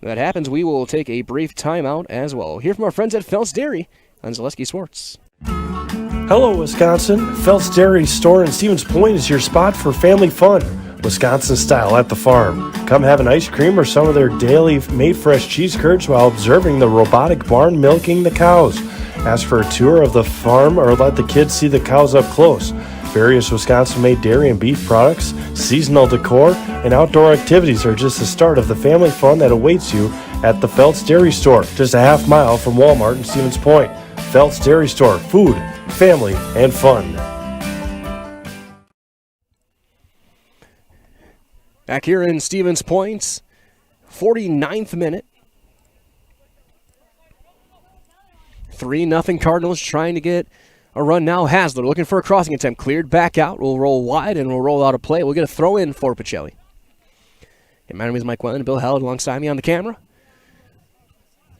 When that happens, we will take a brief timeout as well. Hear from our friends at Phelps Dairy on Zaleski Sports. Hello, Wisconsin. Phelps Dairy Store in Stevens Point is your spot for family fun. Wisconsin style at the farm. Come have an ice cream or some of their daily made fresh cheese curds while observing the robotic barn milking the cows. Ask for a tour of the farm or let the kids see the cows up close. Various Wisconsin-made dairy and beef products, seasonal decor, and outdoor activities are just the start of the family fun that awaits you at the Phelps Dairy Store, just a half mile from Walmart in Stevens Point. Phelps Dairy Store, food, family, and fun. Back here in Stevens Point, 49th minute. 3-0 Cardinals trying to get a run now. Hasler looking for a crossing attempt. Cleared back out. We'll roll wide and we'll roll out a play. We'll get a throw in for Pacelli. And my name is Mike Wellen. Bill Held alongside me on the camera.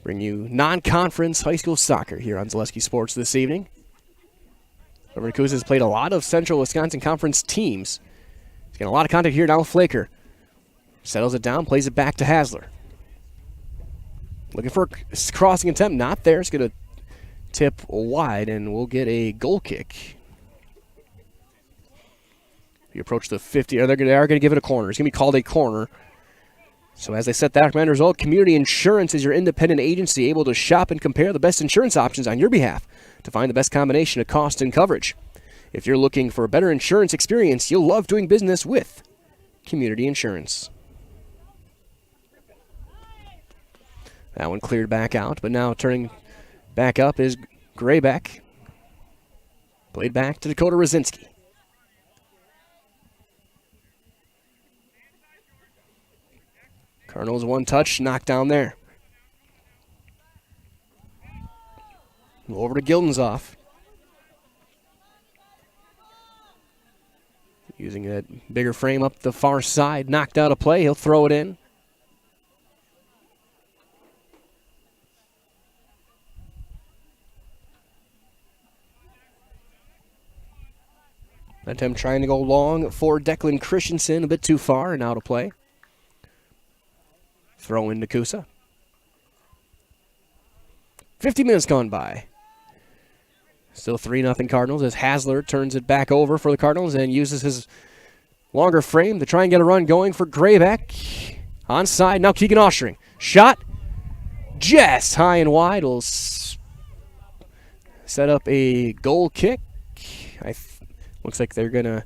Bring you non-conference high school soccer here on Zaleski Sports this evening. Nekoosa has played a lot of Central Wisconsin Conference teams. He's getting a lot of contact here now with Flaker. Settles it down, plays it back to Hasler. Looking for a crossing attempt, not there. It's going to tip wide, and we'll get a goal kick. We approach the 50, they are going to give it a corner. It's going to be called a corner. So as I set that reminder as well, Community Insurance is your independent agency able to shop and compare the best insurance options on your behalf to find the best combination of cost and coverage. If you're looking for a better insurance experience, you'll love doing business with Community Insurance. That one cleared back out, but now turning back up is Graybeck. Played back to Dakota Rosinski. Cardinals one touch, knocked down there. Over to Gildenzoff. Using a bigger frame up the far side, knocked out a play. He'll throw it in. Attempt trying to go long for Declan Christensen, a bit too far and out of play. Throw in Nekoosa. 50 minutes gone by. Still 3-0 Cardinals as Hasler turns it back over for the Cardinals and uses his longer frame to try and get a run going for Graybeck. Onside, now Keegan Ostring. Shot. Just high and wide. Will set up a goal kick. Looks like they're going to...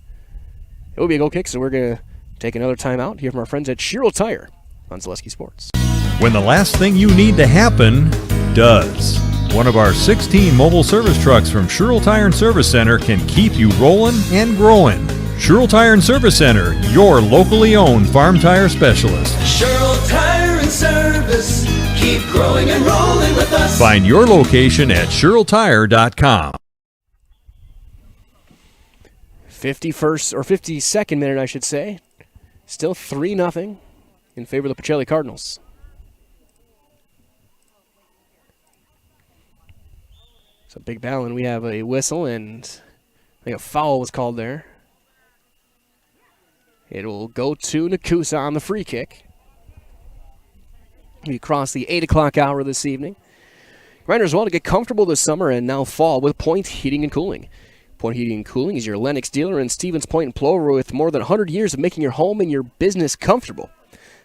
It will be a goal kick, so we're going to take another timeout. Hear from our friends at Sherrill Tire on Zaleski Sports. When the last thing you need to happen does. One of our 16 mobile service trucks from Sherrill Tire and Service Center can keep you rolling and growing. Sherrill Tire and Service Center, your locally owned farm tire specialist. Sherrill Tire and Service, keep growing and rolling with us. Find your location at SherrillTire.com. 51st or 52nd minute, I should say. Still 3-0 in favor of the Pacelli Cardinals. So Big Ballon, we have a whistle, and I think a foul was called there. It will go to Nekoosa on the free kick. We cross the 8 o'clock hour this evening. Reminder as well to get comfortable this summer and now fall with Point Heating and Cooling. Point Heating and Cooling is your Lennox dealer in Stevens Point and Plover with more than 100 years of making your home and your business comfortable.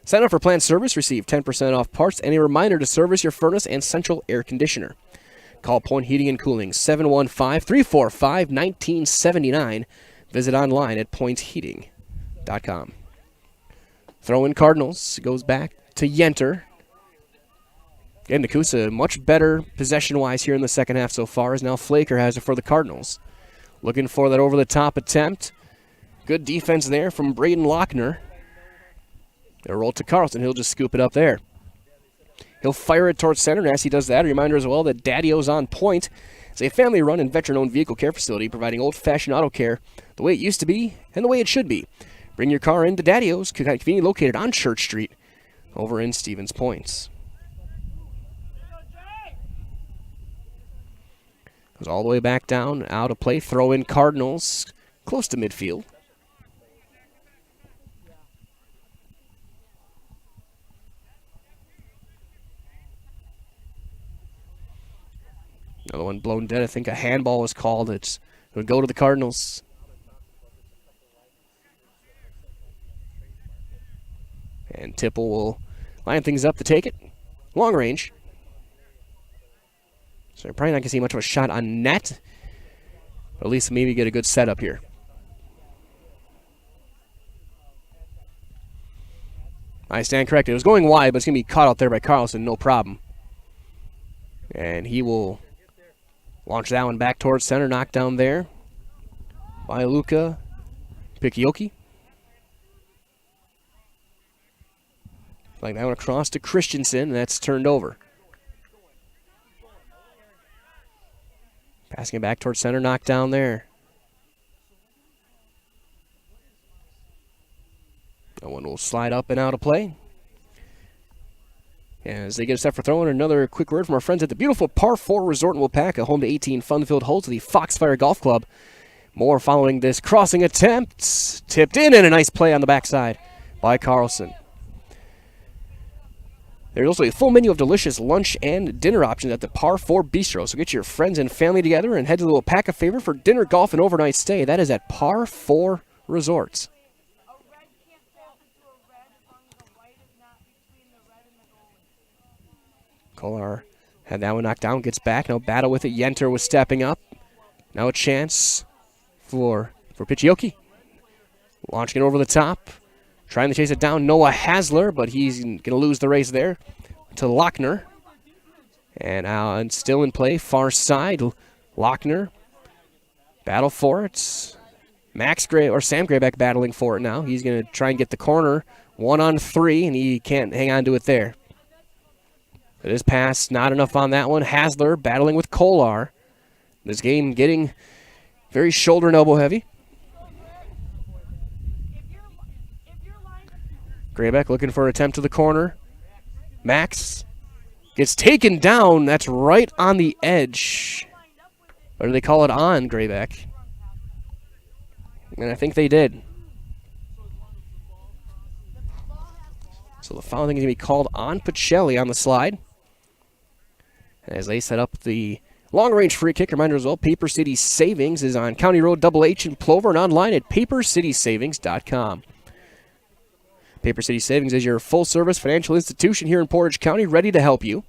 Sign up for planned service, receive 10% off parts, and a reminder to service your furnace and central air conditioner. Call Point Heating and Cooling, 715-345-1979. Visit online at pointheating.com. Throw in Cardinals, goes back to Yenter. Again, Nekoosa much better possession-wise here in the second half so far, as now Flaker has it for the Cardinals. Looking for that over-the-top attempt. Good defense there from Braden Lochner. They'll roll to Carlson. He'll just scoop it up there. He'll fire it towards center, and as he does that, a reminder as well that Daddy-O's on Point. It's a family-run and veteran-owned vehicle care facility providing old-fashioned auto care the way it used to be and the way it should be. Bring your car into Daddy-O's, conveniently located on Church Street over in Stevens Point. Goes all the way back down, out of play, throw in Cardinals, close to midfield. Another one blown dead. I think a handball was called. It would go to the Cardinals. And Tipple will line things up to take it. Long range. So you're probably not going to see much of a shot on net. But at least maybe get a good setup here. I stand corrected. It was going wide, but it's going to be caught out there by Carlson. No problem. And he will launch that one back towards center. Knocked down there by Luka Pikioki. Like that one across to Christensen. And that's turned over. Passing it back towards center, knocked down there. That one will slide up and out of play. As they get a set for throwing, another quick word from our friends at the beautiful Par 4 Resort in Wapaka, home to 18 fun-filled holes of the Foxfire Golf Club. More following this crossing attempt. Tipped in, and a nice play on the backside by Carlson. There's also a full menu of delicious lunch and dinner options at the Par 4 Bistro. So get your friends and family together and head to the Wapaka favorite for dinner, golf, and overnight stay. That is at Par 4 Resorts. Kolar had that one knocked down, gets back, now battle with it. Yenter was stepping up. Now a chance for Pichioki. Launching it over the top. Trying to chase it down, Noah Hasler, but he's going to lose the race there to Lochner. And still in play, far side, Lochner. Battle for it. Sam Graybeck battling for it now. He's going to try and get the corner. 1-on-3, and he can't hang on to it there. It is pass, not enough on that one. Hasler battling with Kolar. This game getting very shoulder and elbow heavy. Graybeck looking for an attempt to the corner. Max gets taken down. That's right on the edge. Or do they call it on Graybeck? And I think they did. So the foul thing is going to be called on Pacelli on the slide. As they set up the long-range free kick, reminder as well, Paper City Savings is on County Road Double H in Plover and online at papercitysavings.com. Paper City Savings is your full-service financial institution here in Portage County, ready to help you.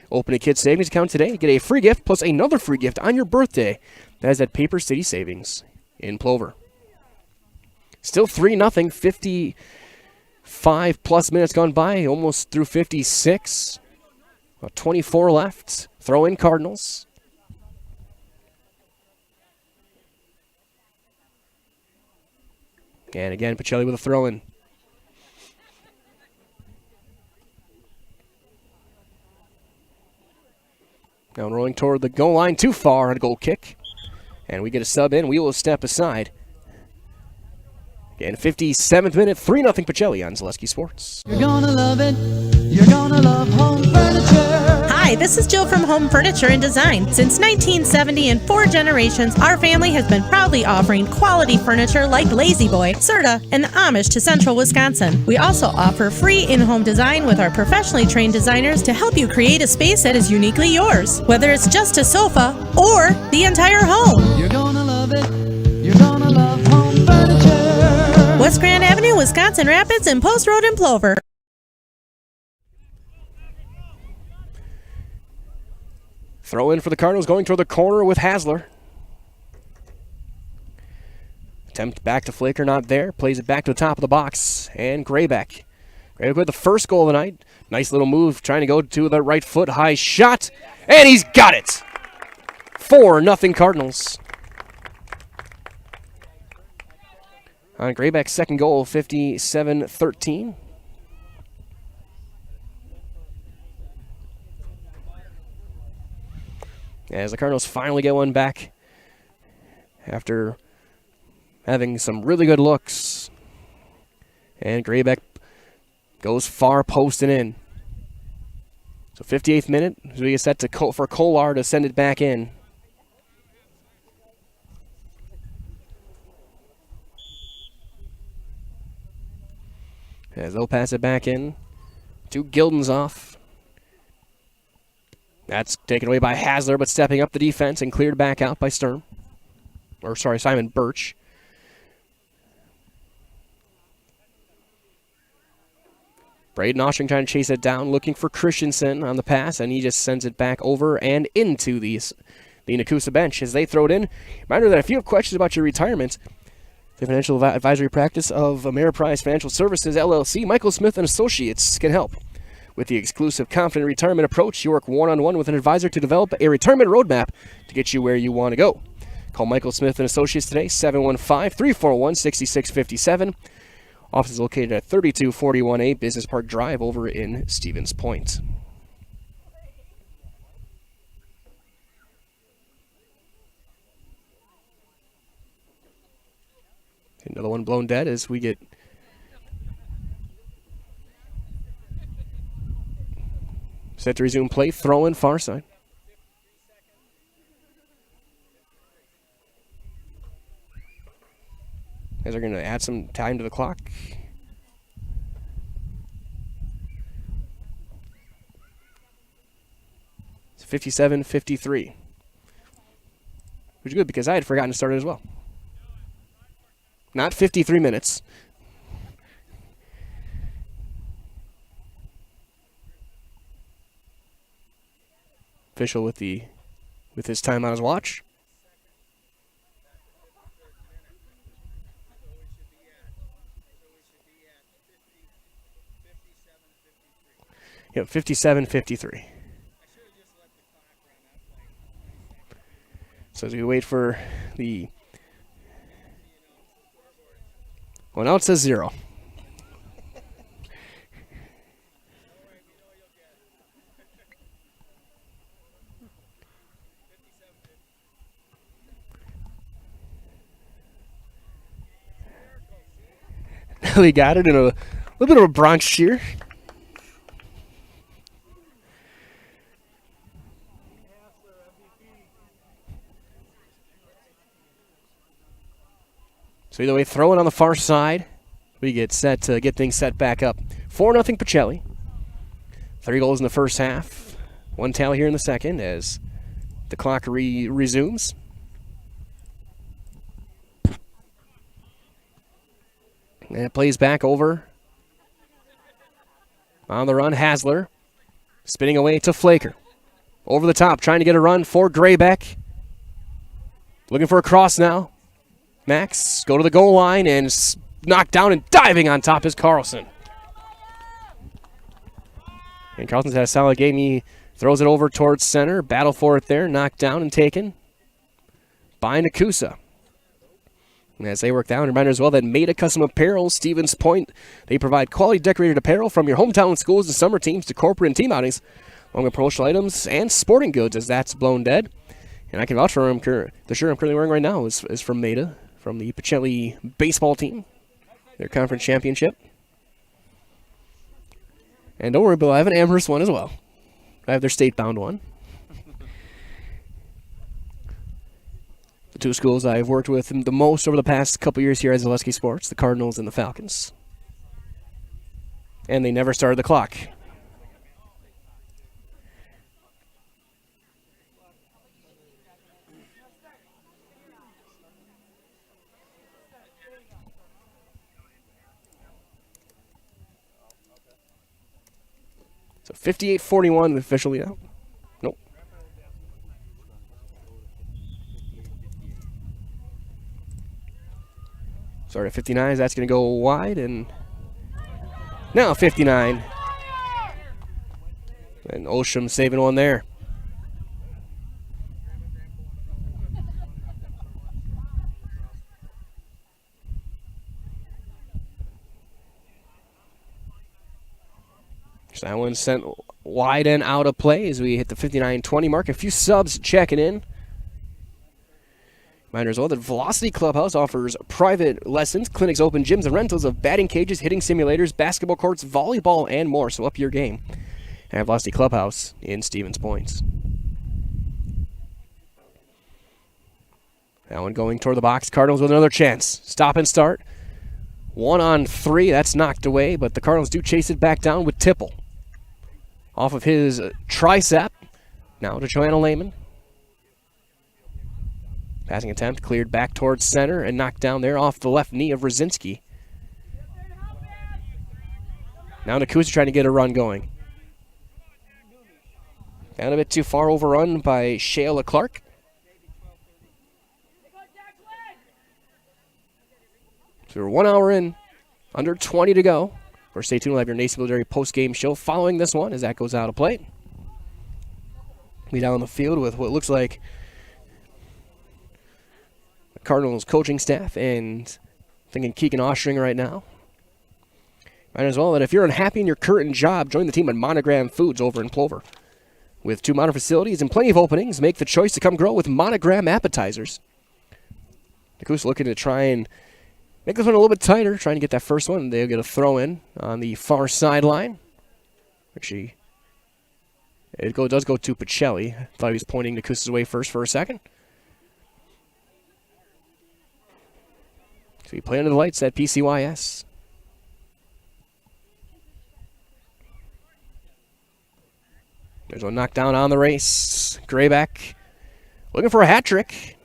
Open a kid's savings account today and get a free gift plus another free gift on your birthday. That is at Paper City Savings in Plover. Still 3-0, 55-plus minutes gone by, almost through 56. About 24 left. Throw in Cardinals. And again, Pacelli with a throw in. Now rolling toward the goal line, too far on a goal kick. And we get a sub in. We will step aside. Again, 57th minute, 3-0 Pacelli on Zaleski Sports. You're gonna love it. You're gonna love home furniture. Hi, this is Jill from Home Furniture and Design. Since 1970 and 4 generations, our family has been proudly offering quality furniture like Lazy Boy, Serta, and Amish to Central Wisconsin. We also offer free in-home design with our professionally trained designers to help you create a space that is uniquely yours, whether it's just a sofa or the entire home. You're gonna love it. You're gonna love home furniture. West Grand Avenue, Wisconsin Rapids, and Post Road in Plover. Throw in for the Cardinals, going toward the corner with Hasler. Attempt back to Flaker, not there. Plays it back to the top of the box. And Graybeck. Graybeck with the first goal of the night. Nice little move, trying to go to the right foot. High shot. And he's got it. 4-0 Cardinals. On Graybeck's second goal, 57-13. As the Cardinals finally get one back after having some really good looks. And Graybeck goes far posting in. So 58th minute, we get set for Kolar to send it back in. As they'll pass it back in to Gildenzoff. That's taken away by Hasler, but stepping up the defense and cleared back out by Simon Birch. Braden Oshing trying to chase it down, looking for Christensen on the pass, and he just sends it back over and into the Nekoosa bench as they throw it in. Reminder that if you have questions about your retirement, the financial advisory practice of Ameriprise Financial Services, LLC, Michael Smith & Associates can help. With the exclusive Confident Retirement Approach, you work one-on-one with an advisor to develop a retirement roadmap to get you where you want to go. Call Michael Smith & Associates today, 715-341-6657. Office is located at 3241A Business Park Drive over in Stevens Point. Another one blown dead as we get set to resume play. Throw in far side. As they're going to add some time to the clock. It's 57-53. Which is good because I had forgotten to start it as well. Not 53 minutes. Official with his time on his watch. Yep, 57-53. So as we wait for the... Well, now it says 0. We got it in a little bit of a Bronx cheer. So either way, throw it on the far side. We get set to get things set back up. 4-0 Pacelli. 3 goals in the first half. 1 tally here in the second as the clock resumes. And it plays back over. On the run, Hasler. Spinning away to Flaker. Over the top, trying to get a run for Graybeck. Looking for a cross now. Max, go to the goal line and knocked down and diving on top is Carlson. And Carlson's had a solid game. He throws it over towards center. Battle for it there. Knocked down and taken by Nekoosa. As they work down, reminder as well that Meta Custom Apparel, Stevens Point, they provide quality decorated apparel from your hometown schools and summer teams to corporate and team outings, along with promotional items and sporting goods as that's blown dead. And I can vouch for him. The shirt I'm currently wearing right now is from Meta, from the Pacelli baseball team, their conference championship. And don't worry, Bill, I have an Amherst one as well. I have their state-bound one. The 2 schools I've worked with the most over the past couple years here at Zaleski Sports, the Cardinals and the Falcons. And they never started the clock. So 58-41 officially out. Nope. Sorry, at 59, that's going to go wide, and now 59. And Osham saving one there. So that one sent wide and out of play as we hit the 59-20 mark. A few subs checking in. Reminder as well that Velocity Clubhouse offers private lessons, clinics, open gyms, and rentals of batting cages, hitting simulators, basketball courts, volleyball, and more. So up your game at Velocity Clubhouse in Stevens Point. That one going toward the box. Cardinals with another chance. Stop and start. 1-on-3. That's knocked away, but the Cardinals do chase it back down with Tipple. Off of his tricep. Now to Joanna Lehman. Passing attempt cleared back towards center and knocked down there off the left knee of Rosinski. Now Nekoosa trying to get a run going. Down a bit too far, overrun by Shayla Clark. So we're 1 hour in, under 20 to go. Or stay tuned, we'll have your Nason Military post-game show following this one as that goes out of play. We down on the field with what looks like the Cardinals coaching staff and thinking Keegan Ostring right now. Might as well that if you're unhappy in your current job, join the team at Monogram Foods over in Plover. With 2 modern facilities and plenty of openings, make the choice to come grow with Monogram appetizers. Nekoosa looking to try and Make this one a little bit tighter, trying to get that first one. They'll get a throw in on the far sideline. Actually, does go to Pacelli. Thought he was pointing Nekoosa's way first for a second. So you play under the lights at PCYS. There's one knockdown on the race. Grayback looking for a hat trick.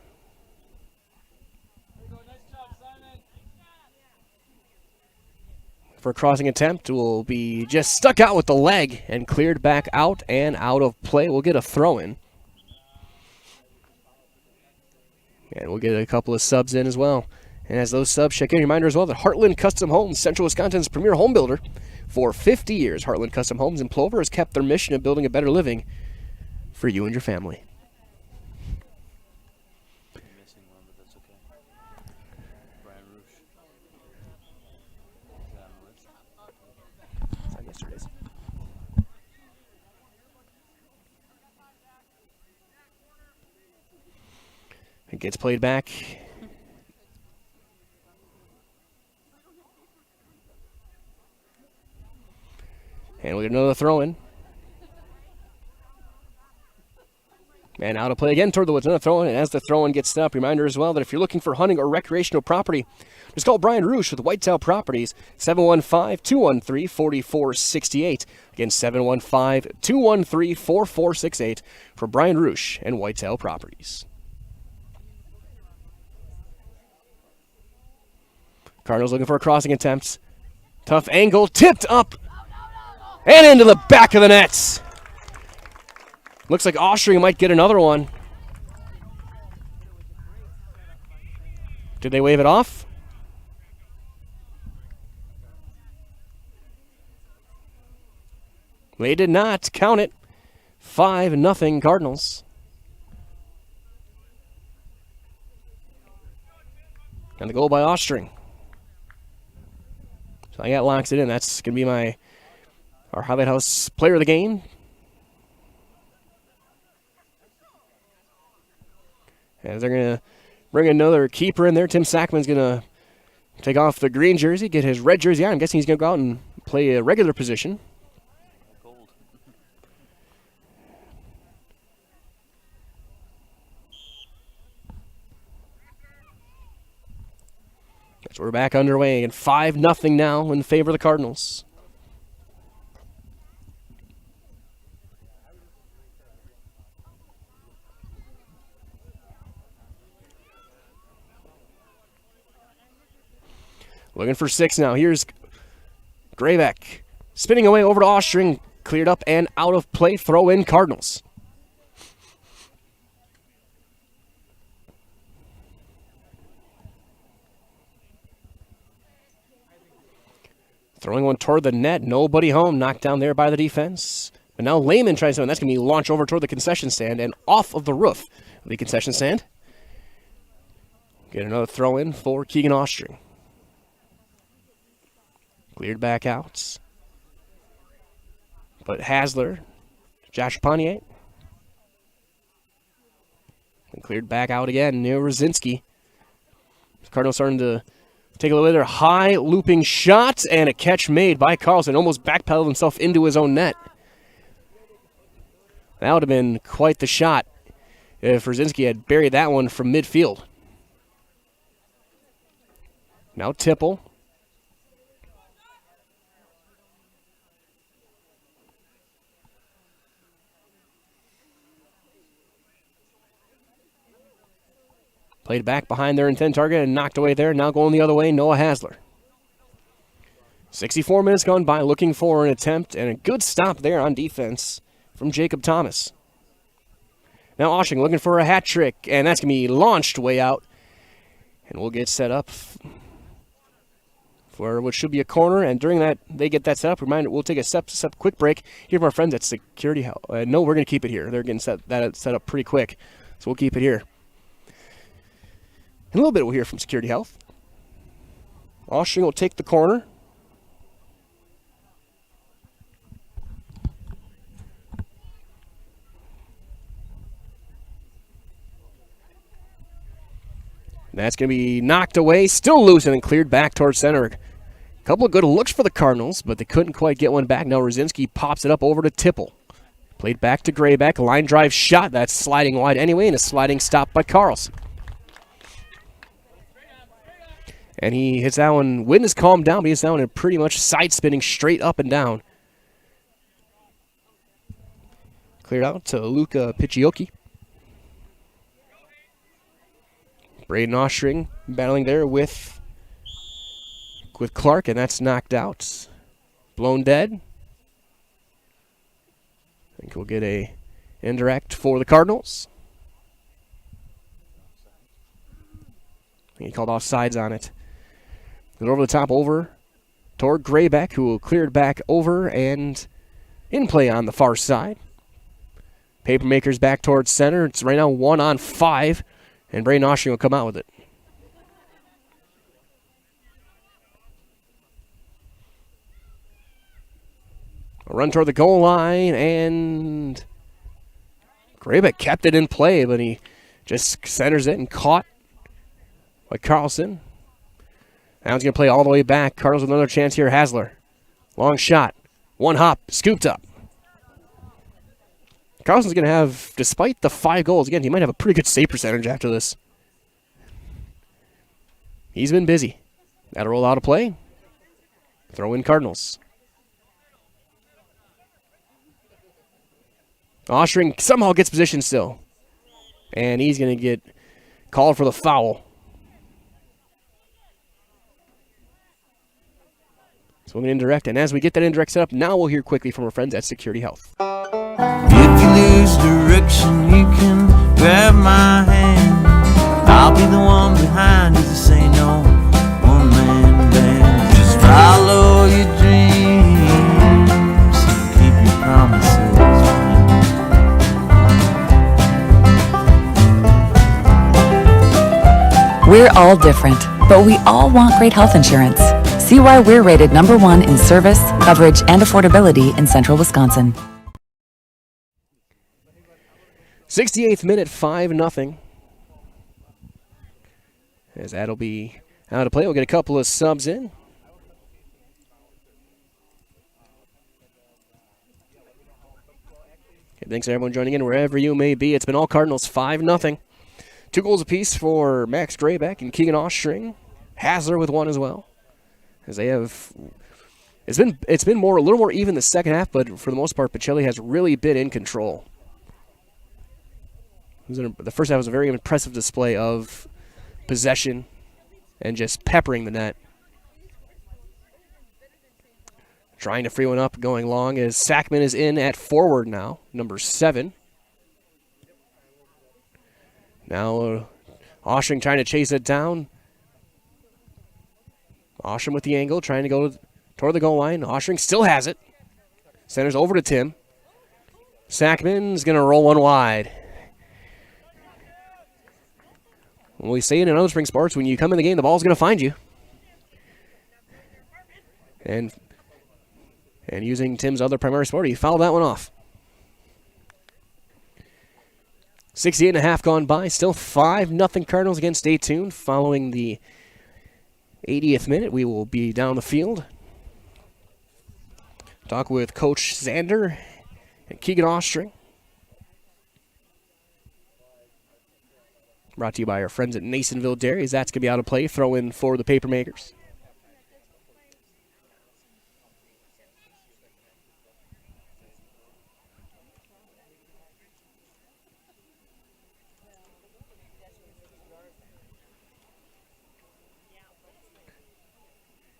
For a crossing attempt will be just stuck out with the leg and cleared back out and out of play. We'll get a throw in. And we'll get a couple of subs in as well. And as those subs check in, reminder as well that Heartland Custom Homes, Central Wisconsin's premier home builder, for 50 years, Heartland Custom Homes in Plover has kept their mission of building a better living for you and your family. It gets played back. And we get another throw in. And out of play again toward the woods. Another throw in. And as the throw in gets set up, reminder as well that if you're looking for hunting or recreational property, just call Brian Roosh with Whitetail Properties, 715-213-4468. Again, 715-213-4468 for Brian Roosh and Whitetail Properties. Cardinals looking for a crossing attempt. Tough angle, tipped up and into the back of the nets. Looks like Austria might get another one. Did they wave it off? They did not. Count it. 5-0 Cardinals. And the goal by Austria. So I got locks it in. That's going to be our Highlight House player of the game. As they're going to bring another keeper in there. Tim Sackman's going to take off the green jersey, get his red jersey on. I'm guessing he's going to go out and play a regular position. So we're back underway, and 5-0 now in favor of the Cardinals. Looking for 6 now. Here's Graybeck. Spinning away over to Austria. Cleared up and out of play. Throw in Cardinals. Throwing one toward the net. Nobody home. Knocked down there by the defense. But now Lehman tries to, and that's going to be launched over toward the concession stand and off of the roof of the concession stand. Get another throw in for Keegan Austria. Cleared back out. But Hasler, Josh Pontier. And cleared back out again near Rosinski. Cardinals starting to take a look at their high looping shot and a catch made by Carlson. Almost backpedaled himself into his own net. That would have been quite the shot if Rosinski had buried that one from midfield. Now Tipple. Played back behind their intended target and knocked away there. Now going the other way, Noah Hasler. 64 minutes gone by, looking for an attempt and a good stop there on defense from Jacob Thomas. Now Oshing looking for a hat trick, and that's going to be launched way out. And we'll get set up for what should be a corner, and during that, they get that set up. Reminder, we'll take a quick break. Here from our friends at Security Health. No, we're going to keep it here. They're getting set up pretty quick, so we'll keep it here. In a little bit, we'll hear from Security Health. Oshing will take the corner. That's going to be knocked away, still loose, and then cleared back towards center. A couple of good looks for the Cardinals, but they couldn't quite get one back. Now Rosinski pops it up over to Tipple. Played back to Grayback. Line drive shot. That's sliding wide anyway, and a sliding stop by Carlson. And he hits that one. Wind has calmed down, but he hits that one and pretty much side spinning straight up and down. Cleared out to Luca Pichioki. Braden Ostring battling there with Clark, and that's knocked out. Blown dead. I think we'll get a indirect for the Cardinals. He called offsides on it. Then over the top over toward Grayback, who will clear it back over and in play on the far side. Papermakers back towards center. It's right now 1-on-5, and Braden Ostring will come out with it. A run toward the goal line, and Grayback kept it in play, but he just centers it and caught by Carlson. Now he's going to play all the way back. Cardinals with another chance here. Hasler. Long shot. One hop. Scooped up. Carlson's going to have, despite the 5 goals, again, he might have a pretty good save percentage after this. He's been busy. That'll roll out of play. Throw in Cardinals. Ostring somehow gets position still. And he's going to get called for the foul. So an indirect, and as we get that indirect set up, now we'll hear quickly from our friends at Security Health. If you lose direction, you can grab my hand. I'll be the one behind you to say no one-man band. Just follow your dreams and keep your promises. We're all different, but we all want great health insurance. See why we're rated #1 in service, coverage, and affordability in central Wisconsin. 68th minute, 5-0. As that'll be out of play, we'll get a couple of subs in. Okay, thanks everyone joining in wherever you may be. It's been all Cardinals 5-0. 2 goals apiece for Max Grayback and Keegan Ostring. Hasler with 1 as well. As they have, it's been a little more even the second half, but for the most part, Pacelli has really been in control. The first half was a very impressive display of possession and just peppering the net. Trying to free one up, going long as Sackman is in at forward now, number 7. Now Ostring trying to chase it down. Ostring with the angle, trying to go toward the goal line. Ostring still has it. Centers over to Tim. Sackman's going to roll one wide. When we say it in other spring sports, when you come in the game, the ball's going to find you. And using Tim's other primary sport, he fouled that one off. 68.5 gone by. Still 5-0 Cardinals against Dayton. Following the 80th minute, we will be down the field. Talk with Coach Zander and Keegan Ostring. Brought to you by our friends at Nasonville Dairies. That's going to be out of play. Throw in for the Papermakers.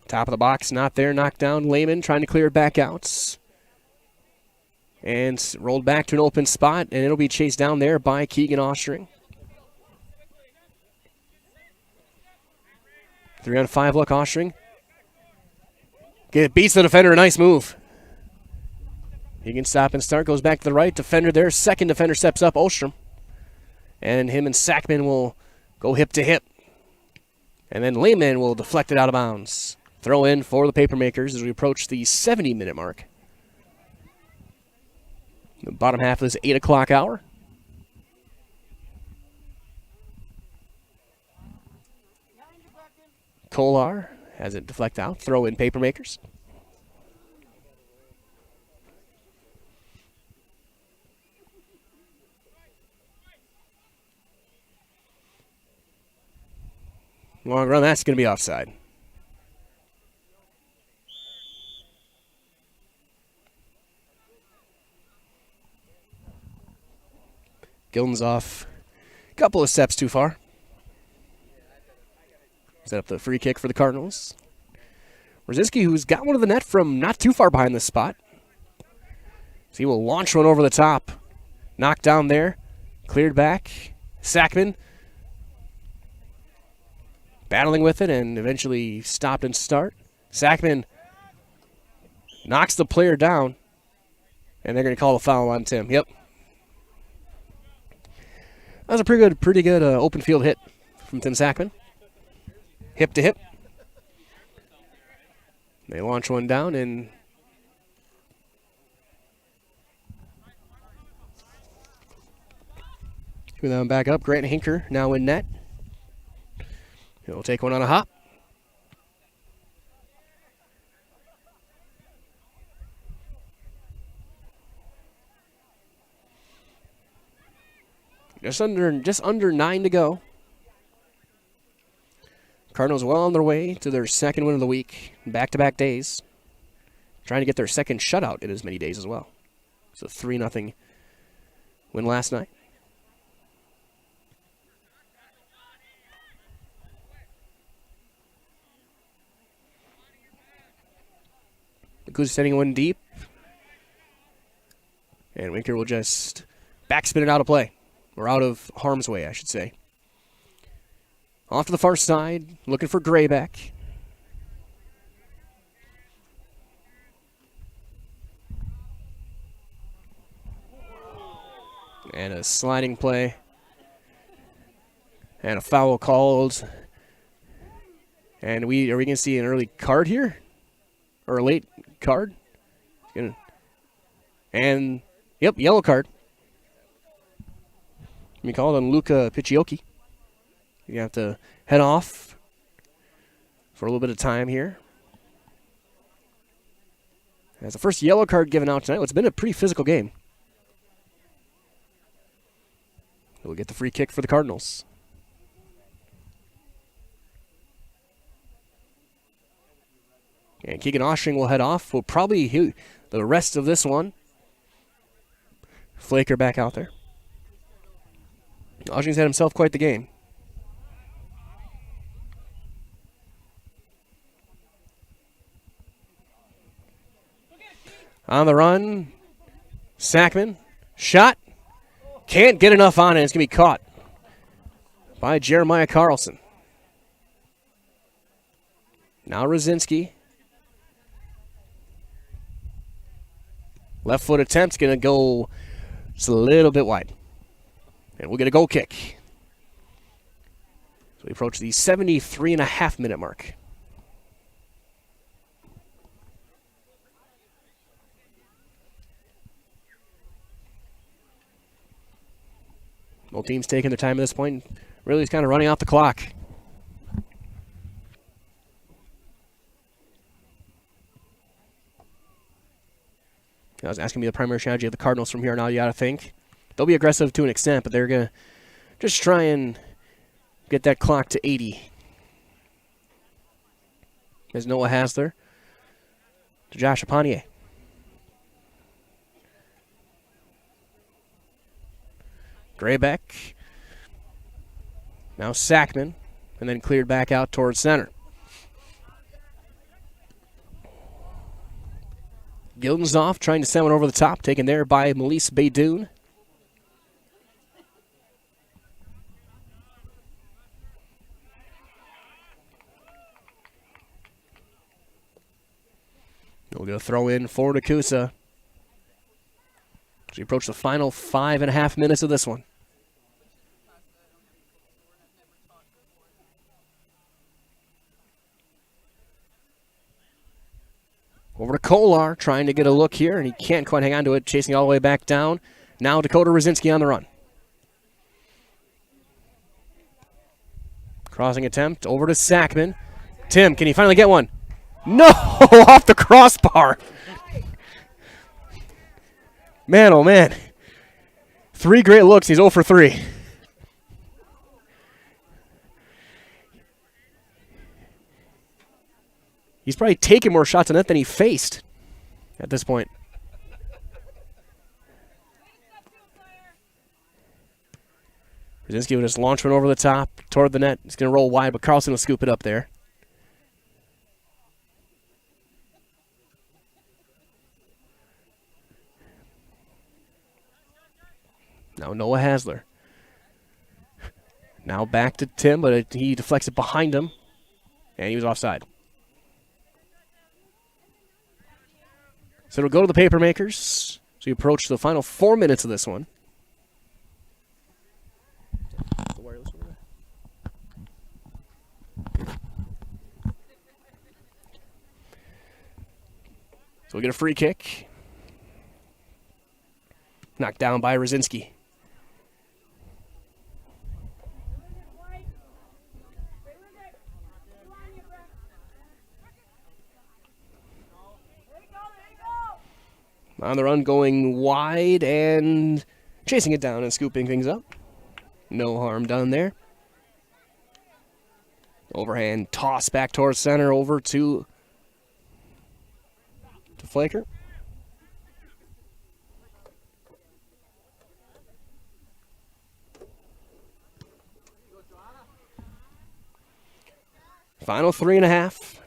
Top of the box, not there, knocked down. Lehman trying to clear it back out. And rolled back to an open spot, and it'll be chased down there by Keegan Ostring. 3-on-5 look, Ostring. Beats the defender, a nice move. He can stop and start, goes back to the right. Defender there, second defender steps up, Ostrom. And him and Sackman will go hip to hip. And then Lehman will deflect it out of bounds. Throw in for the Papermakers as we approach the 70-minute mark. The bottom half of this 8 o'clock hour. Kolar has it deflect out. Throw in Papermakers. Long run, that's going to be offside. Gilden's off a couple of steps too far. Set up the free kick for the Cardinals. Rosinski, who's got one of the net from not too far behind this spot. So he will launch one over the top. Knocked down there. Cleared back. Sackman battling with it and eventually stopped and start. Sackman knocks the player down. And they're going to call a foul on Tim. Yep. That was a pretty good open field hit from Tim Sackman. Hip to hip. They launch one down and with them back up. Grant Hinker now in net. He'll take one on a hop. Just under 9 to go. Cardinals well on their way to their second win of the week, back-to-back days. Trying to get their second shutout in as many days as well. So 3-0 win last night. Nekoosa sending one deep. And Winker will just backspin it out of play. Or out of harm's way, I should say. Off to the far side, looking for Grayback. And a sliding play. And a foul called. And are we going to see an early card here? Or a late card? And, yep, yellow card. We call it on Luca Picciochi. You have to head off for a little bit of time here. That's the first yellow card given out tonight. It's been a pretty physical game. We'll get the free kick for the Cardinals. And Keegan Oshring will head off. We'll probably hit the rest of this one. Flaker back out there. Oshring's had himself quite the game. On the run, Sackman, shot, can't get enough on it. It's going to be caught by Jeremiah Carlson. Now Rosinski. Left foot attempt's going to go just a little bit wide. And we'll get a goal kick. So we approach the 73.5-minute mark. Both teams taking their time at this point. Really is kind of running out the clock. I was asking me the primary strategy of the Cardinals from here on out. You got to think they'll be aggressive to an extent, but they're going to just try and get that clock to 80. As Noah Hasler to Josh Apanier. Graybeck. Now Sackman. And then cleared back out towards center. Gilden's off, trying to send one over the top. Taken there by Melise Baydoun. We'll go throw in for Nekoosa. As we approach the final 5.5 minutes of this one. Over to Kolar, trying to get a look here, and he can't quite hang on to it, chasing all the way back down. Now Dakota Rosinski on the run. Crossing attempt over to Sackman. Tim, can he finally get one? No! Off the crossbar. Man, oh man. 3 great looks. He's 0 for 3. He's probably taken more shots on net than he faced at this point. Brzezinski with his launch one over the top toward the net. He's going to roll wide, but Carlson will scoop it up there. Now Noah Hasler. Now back to Tim, but he deflects it behind him, and he was offside. So it'll go to the Papermakers. So we approach the final 4 minutes of this one. So we get a free kick. Knocked down by Brzezinski. On the run, going wide and chasing it down and scooping things up. No harm done there. Overhand toss back towards center over to Flaker. Final 3.5.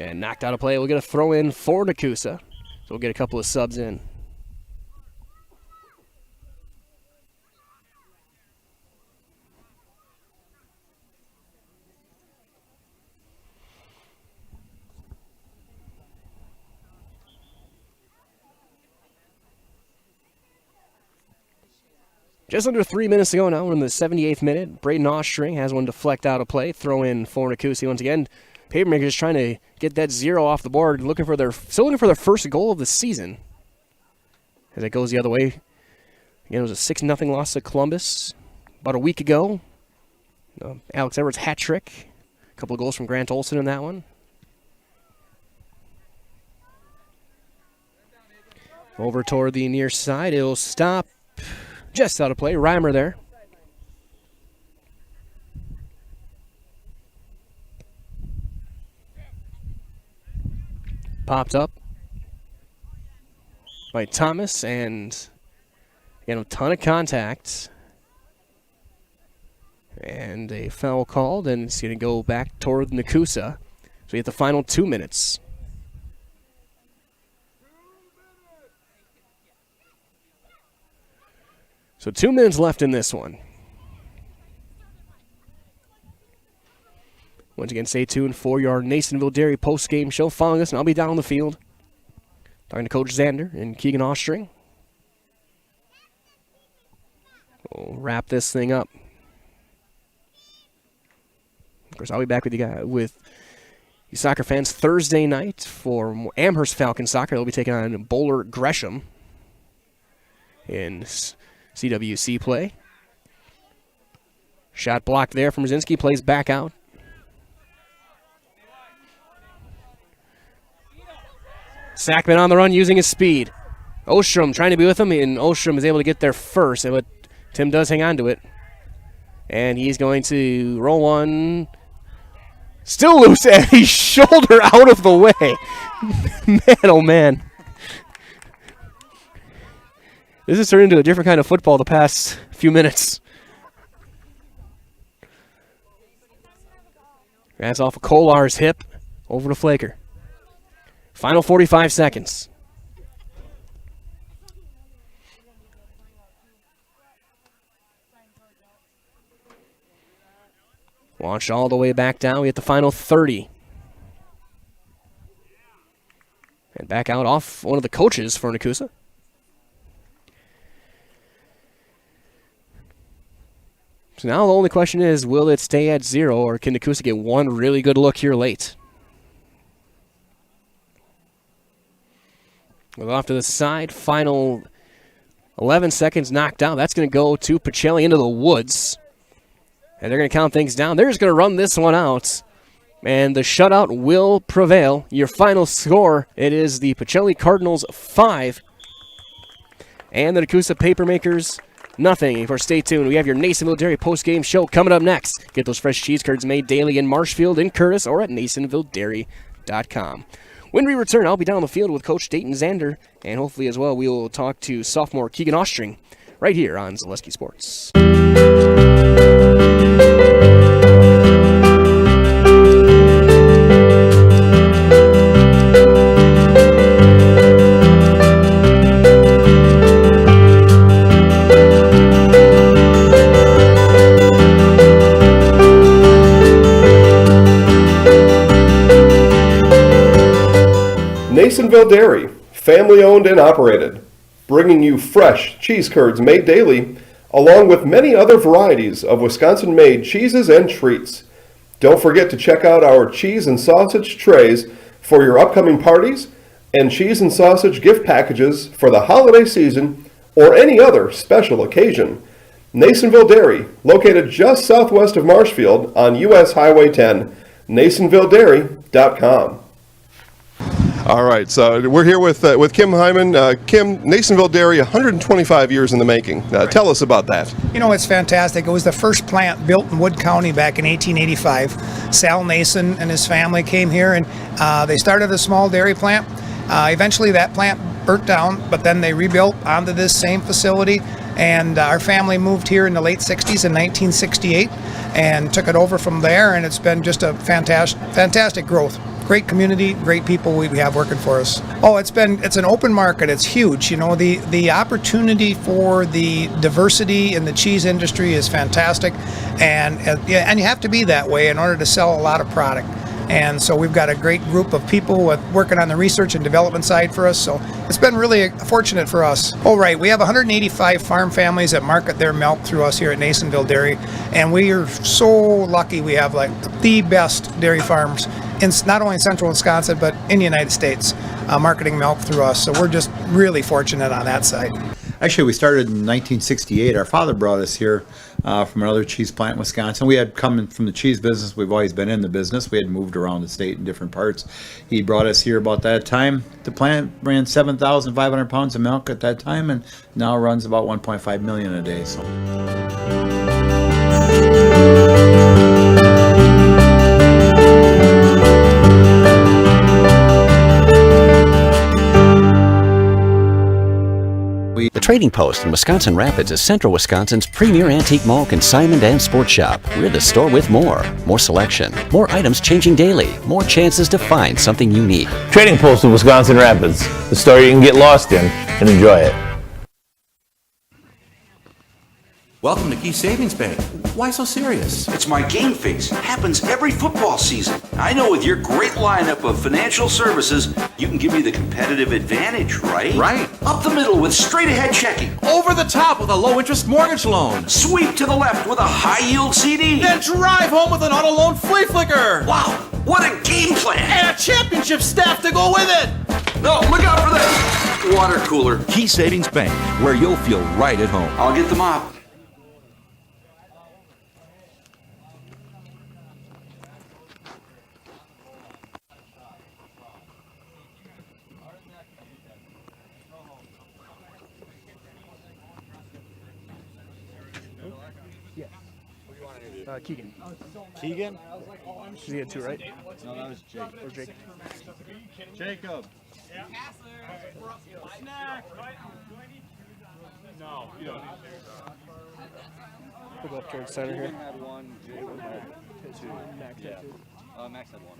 And knocked out of play. We'll get a throw in for Nekoosa. So we'll get a couple of subs in. Just under 3 minutes to go now. We're in the 78th minute. Braden Ostring has one deflect out of play. Throw in for Nekoosa once again. Papermakers trying to get that 0 off the board. Still looking for their first goal of the season. As it goes the other way. Again, it was a 6-0 loss to Columbus about a week ago. Alex Everett's hat trick. A couple of goals from Grant Olson in that one. Over toward the near side. It'll stop. Just out of play. Reimer there. Popped up by Thomas, and again, a ton of contact. And a foul called, and it's going to go back toward Nekoosa. So we get the final 2 minutes. So 2 minutes left in this one. Once again, stay tuned for your Nasonville Dairy post-game show. Following us, and I'll be down on the field talking to Coach Xander and Keegan Ostring. We'll wrap this thing up. Of course, I'll be back with you soccer fans Thursday night for Amherst Falcon Soccer. They'll be taking on Bowler Gresham in CWC play. Shot blocked there from Brzezinski. Plays back out. Sackman on the run using his speed. Ostrom trying to be with him, and Ostrom is able to get there first, but Tim does hang on to it. And he's going to roll one. Still loose, and he's shoulder out of the way. Man, oh man. This has turned into a different kind of football the past few minutes. That's off of Kolar's hip over to Flaker. Final 45 seconds. Launched all the way back down. We hit the final 30. And back out off one of the coaches for Nekoosa. So now the only question is, will it stay at 0, or can Nekoosa get one really good look here late? We'll go off to the side. Final 11 seconds knocked out. That's going to go to Pacelli into the woods. And they're going to count things down. They're just going to run this one out. And the shutout will prevail. Your final score, it is the Pacelli Cardinals 5 and the Nekoosa Papermakers nothing. Of course, stay tuned. We have your Nasonville Dairy post-game show coming up next. Get those fresh cheese curds made daily in Marshfield, in Curtis, or at NasonvilleDairy.com. When we return, I'll be down on the field with Coach Dayton Zander, and hopefully as well we will talk to sophomore Keegan Ostring right here on Zaleski Sports. Nasonville Dairy, family owned and operated, bringing you fresh cheese curds made daily, along with many other varieties of Wisconsin-made cheeses and treats. Don't forget to check out our cheese and sausage trays for your upcoming parties and cheese and sausage gift packages for the holiday season or any other special occasion. Nasonville Dairy, located just southwest of Marshfield on US Highway 10, NasonvilleDairy.com. All right, so we're here with Kim Hyman. Kim, Nasonville Dairy, 125 years in the making. Tell us about that. You know, it's fantastic. It was the first plant built in Wood County back in 1885. Sal Nason and his family came here, and they started a small dairy plant. Eventually that plant burnt down, but then they rebuilt onto this same facility, and our family moved here in the late 60s in 1968 and took it over from there, and it's been just a fantastic growth. Great community, great people we have working for us. Oh, it's an open market. It's huge. You know, the opportunity for the diversity in the cheese industry is fantastic, and you have to be that way in order to sell a lot of product. And so we've got a great group of people working on the research and development side for us. So it's been really fortunate for us. Oh, right. We have 185 farm families that market their milk through us here at Nasonville Dairy. And we are so lucky we have like the best dairy farms in not only in central Wisconsin, but in the United States, marketing milk through us. So we're just really fortunate on that side. Actually, we started in 1968. Our father brought us here from another cheese plant in Wisconsin. We had come from the cheese business. We've always been in the business. We had moved around the state in different parts. He brought us here about that time. The plant ran 7,500 pounds of milk at that time, and now runs about 1.5 million a day. So. The Trading Post in Wisconsin Rapids is Central Wisconsin's premier antique mall, consignment, and sports shop. We're the store with more selection, more items changing daily, more chances to find something unique. Trading Post in Wisconsin Rapids, the store you can get lost in and enjoy it. Welcome to Key Savings Bank. Why so serious? It's my game face. Happens every football season. I know with your great lineup of financial services, you can give me the competitive advantage, right? Right. Up the middle with straight ahead checking. Over the top with a low interest mortgage loan. Sweep to the left with a high yield CD. Then drive home with an auto loan flea flicker. Wow, what a game plan. And a championship staff to go with it. No, look out for this. Water cooler. Key Savings Bank, where you'll feel right at home. I'll get the mop. Keegan. Keegan? He had two, right? No, that was Jake. Or Jake. Jacob. Yeah. No, you don't. We'll go up towards center here. Had one, Jacob had two. Max yeah. had two. Max had one.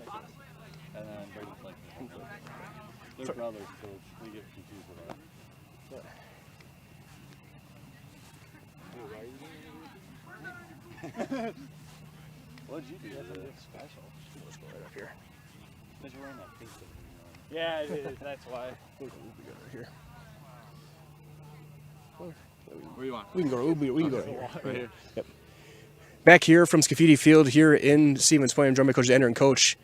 And then Brady played two. They're brothers, so we get confused with that. What did you do? That's special. Let's go right up here. Because you're wearing that pink thing. Yeah, it is. That's why. We'll go right here. Where do you want? We can go. We can go right here. Right here. Yep. Back here from Scafidi Field here in Stevens Point, I'm joined by Coach Ender and Coach.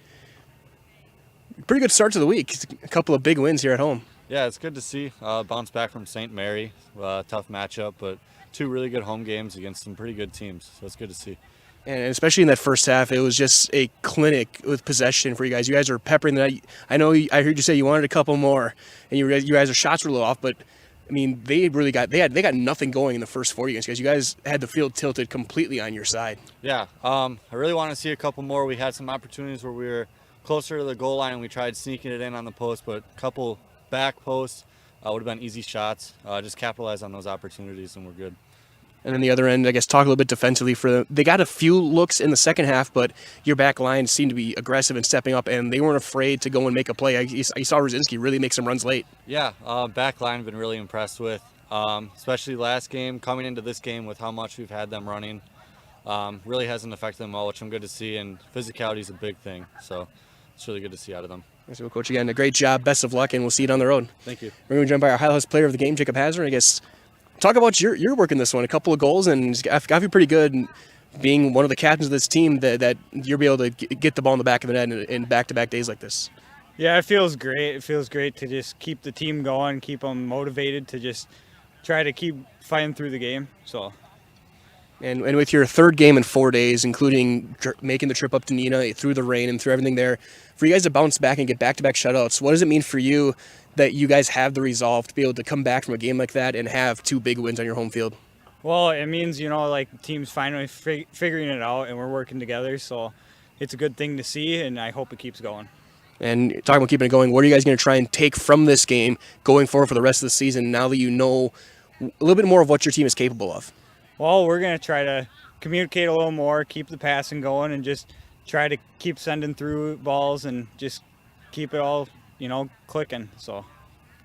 Pretty good start to the week. A couple of big wins here at home. Yeah, it's good to see. Bounce back from St. Mary. Tough matchup, but two really good home games against some pretty good teams. So it's good to see. And especially in that first half, it was just a clinic with possession for you guys. You guys are peppering that. I know I heard you say you wanted a couple more, and you guys' shots were a little off, but I mean, they got nothing going in the first 40 games because you guys had the field tilted completely on your side. Yeah, I really want to see a couple more. We had some opportunities where we were closer to the goal line and we tried sneaking it in on the post, but a couple back posts would have been easy shots. Just capitalize on those opportunities and we're good. And then the other end, I guess, talk a little bit defensively for them. They got a few looks in the second half, but your back line seemed to be aggressive and stepping up, and they weren't afraid to go and make a play. I saw Rosinski really make some runs late. Yeah, back line I've been really impressed with, especially last game, coming into this game with how much we've had them running. Really hasn't affected them well, which I'm good to see, and physicality is a big thing, so it's really good to see out of them. So, Coach, again, a great job, best of luck, and we'll see you down the road. Thank you. We're going to jump by our highlights player of the game, Jacob Hazard. I guess talk about your work in this one. A couple of goals, and it's got you pretty good being one of the captains of this team that you'll be able to get the ball in the back of the net in back-to-back days like this. Yeah, it feels great. It feels great to just keep the team going, keep them motivated to just try to keep fighting through the game. So. And with your third game in 4 days, including making the trip up to Neenah through the rain and through everything there, for you guys to bounce back and get back-to-back shutouts, what does it mean for you that you guys have the resolve to be able to come back from a game like that and have 2 big wins on your home field? Well, it means, like the team's finally figuring it out and we're working together. So it's a good thing to see, and I hope it keeps going. And talking about keeping it going, what are you guys going to try and take from this game going forward for the rest of the season now that you know a little bit more of what your team is capable of? Well, we're going to try to communicate a little more, keep the passing going, and just try to keep sending through balls and just keep it all, clicking. So. All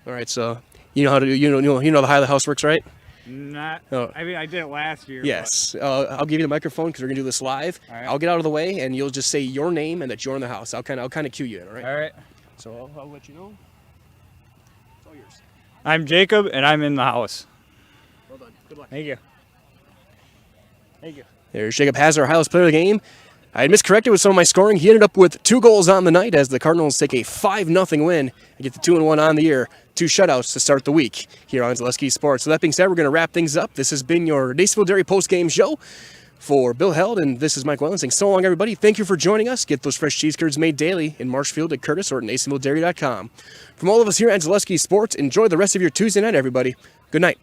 right, so you know how to you know how the house works, right? Not. Oh. I mean, I did it last year. Yes. I'll give you the microphone because we're gonna do this live. All right. I'll get out of the way, and you'll just say your name and that you're in the house. I'll kind of cue you in. All right. All right. So I'll let you know. It's all yours. I'm Jacob, and I'm in the house. Well done. Good luck. Thank you. Thank you. There's Jacob Hazard, our highlights player of the game. I had miscorrected with some of my scoring. He ended up with 2 goals on the night as the Cardinals take a 5-0 win and get the 2-1 on the year. 2 shutouts to start the week here on Zaleski Sports. So that being said, we're going to wrap things up. This has been your Nacyville Dairy post-game show for Bill Held, and this is Mike Wellen saying so long, everybody. Thank you for joining us. Get those fresh cheese curds made daily in Marshfield at Curtis or at NacyvilleDairy.com. From all of us here at Zaleski Sports, enjoy the rest of your Tuesday night, everybody. Good night.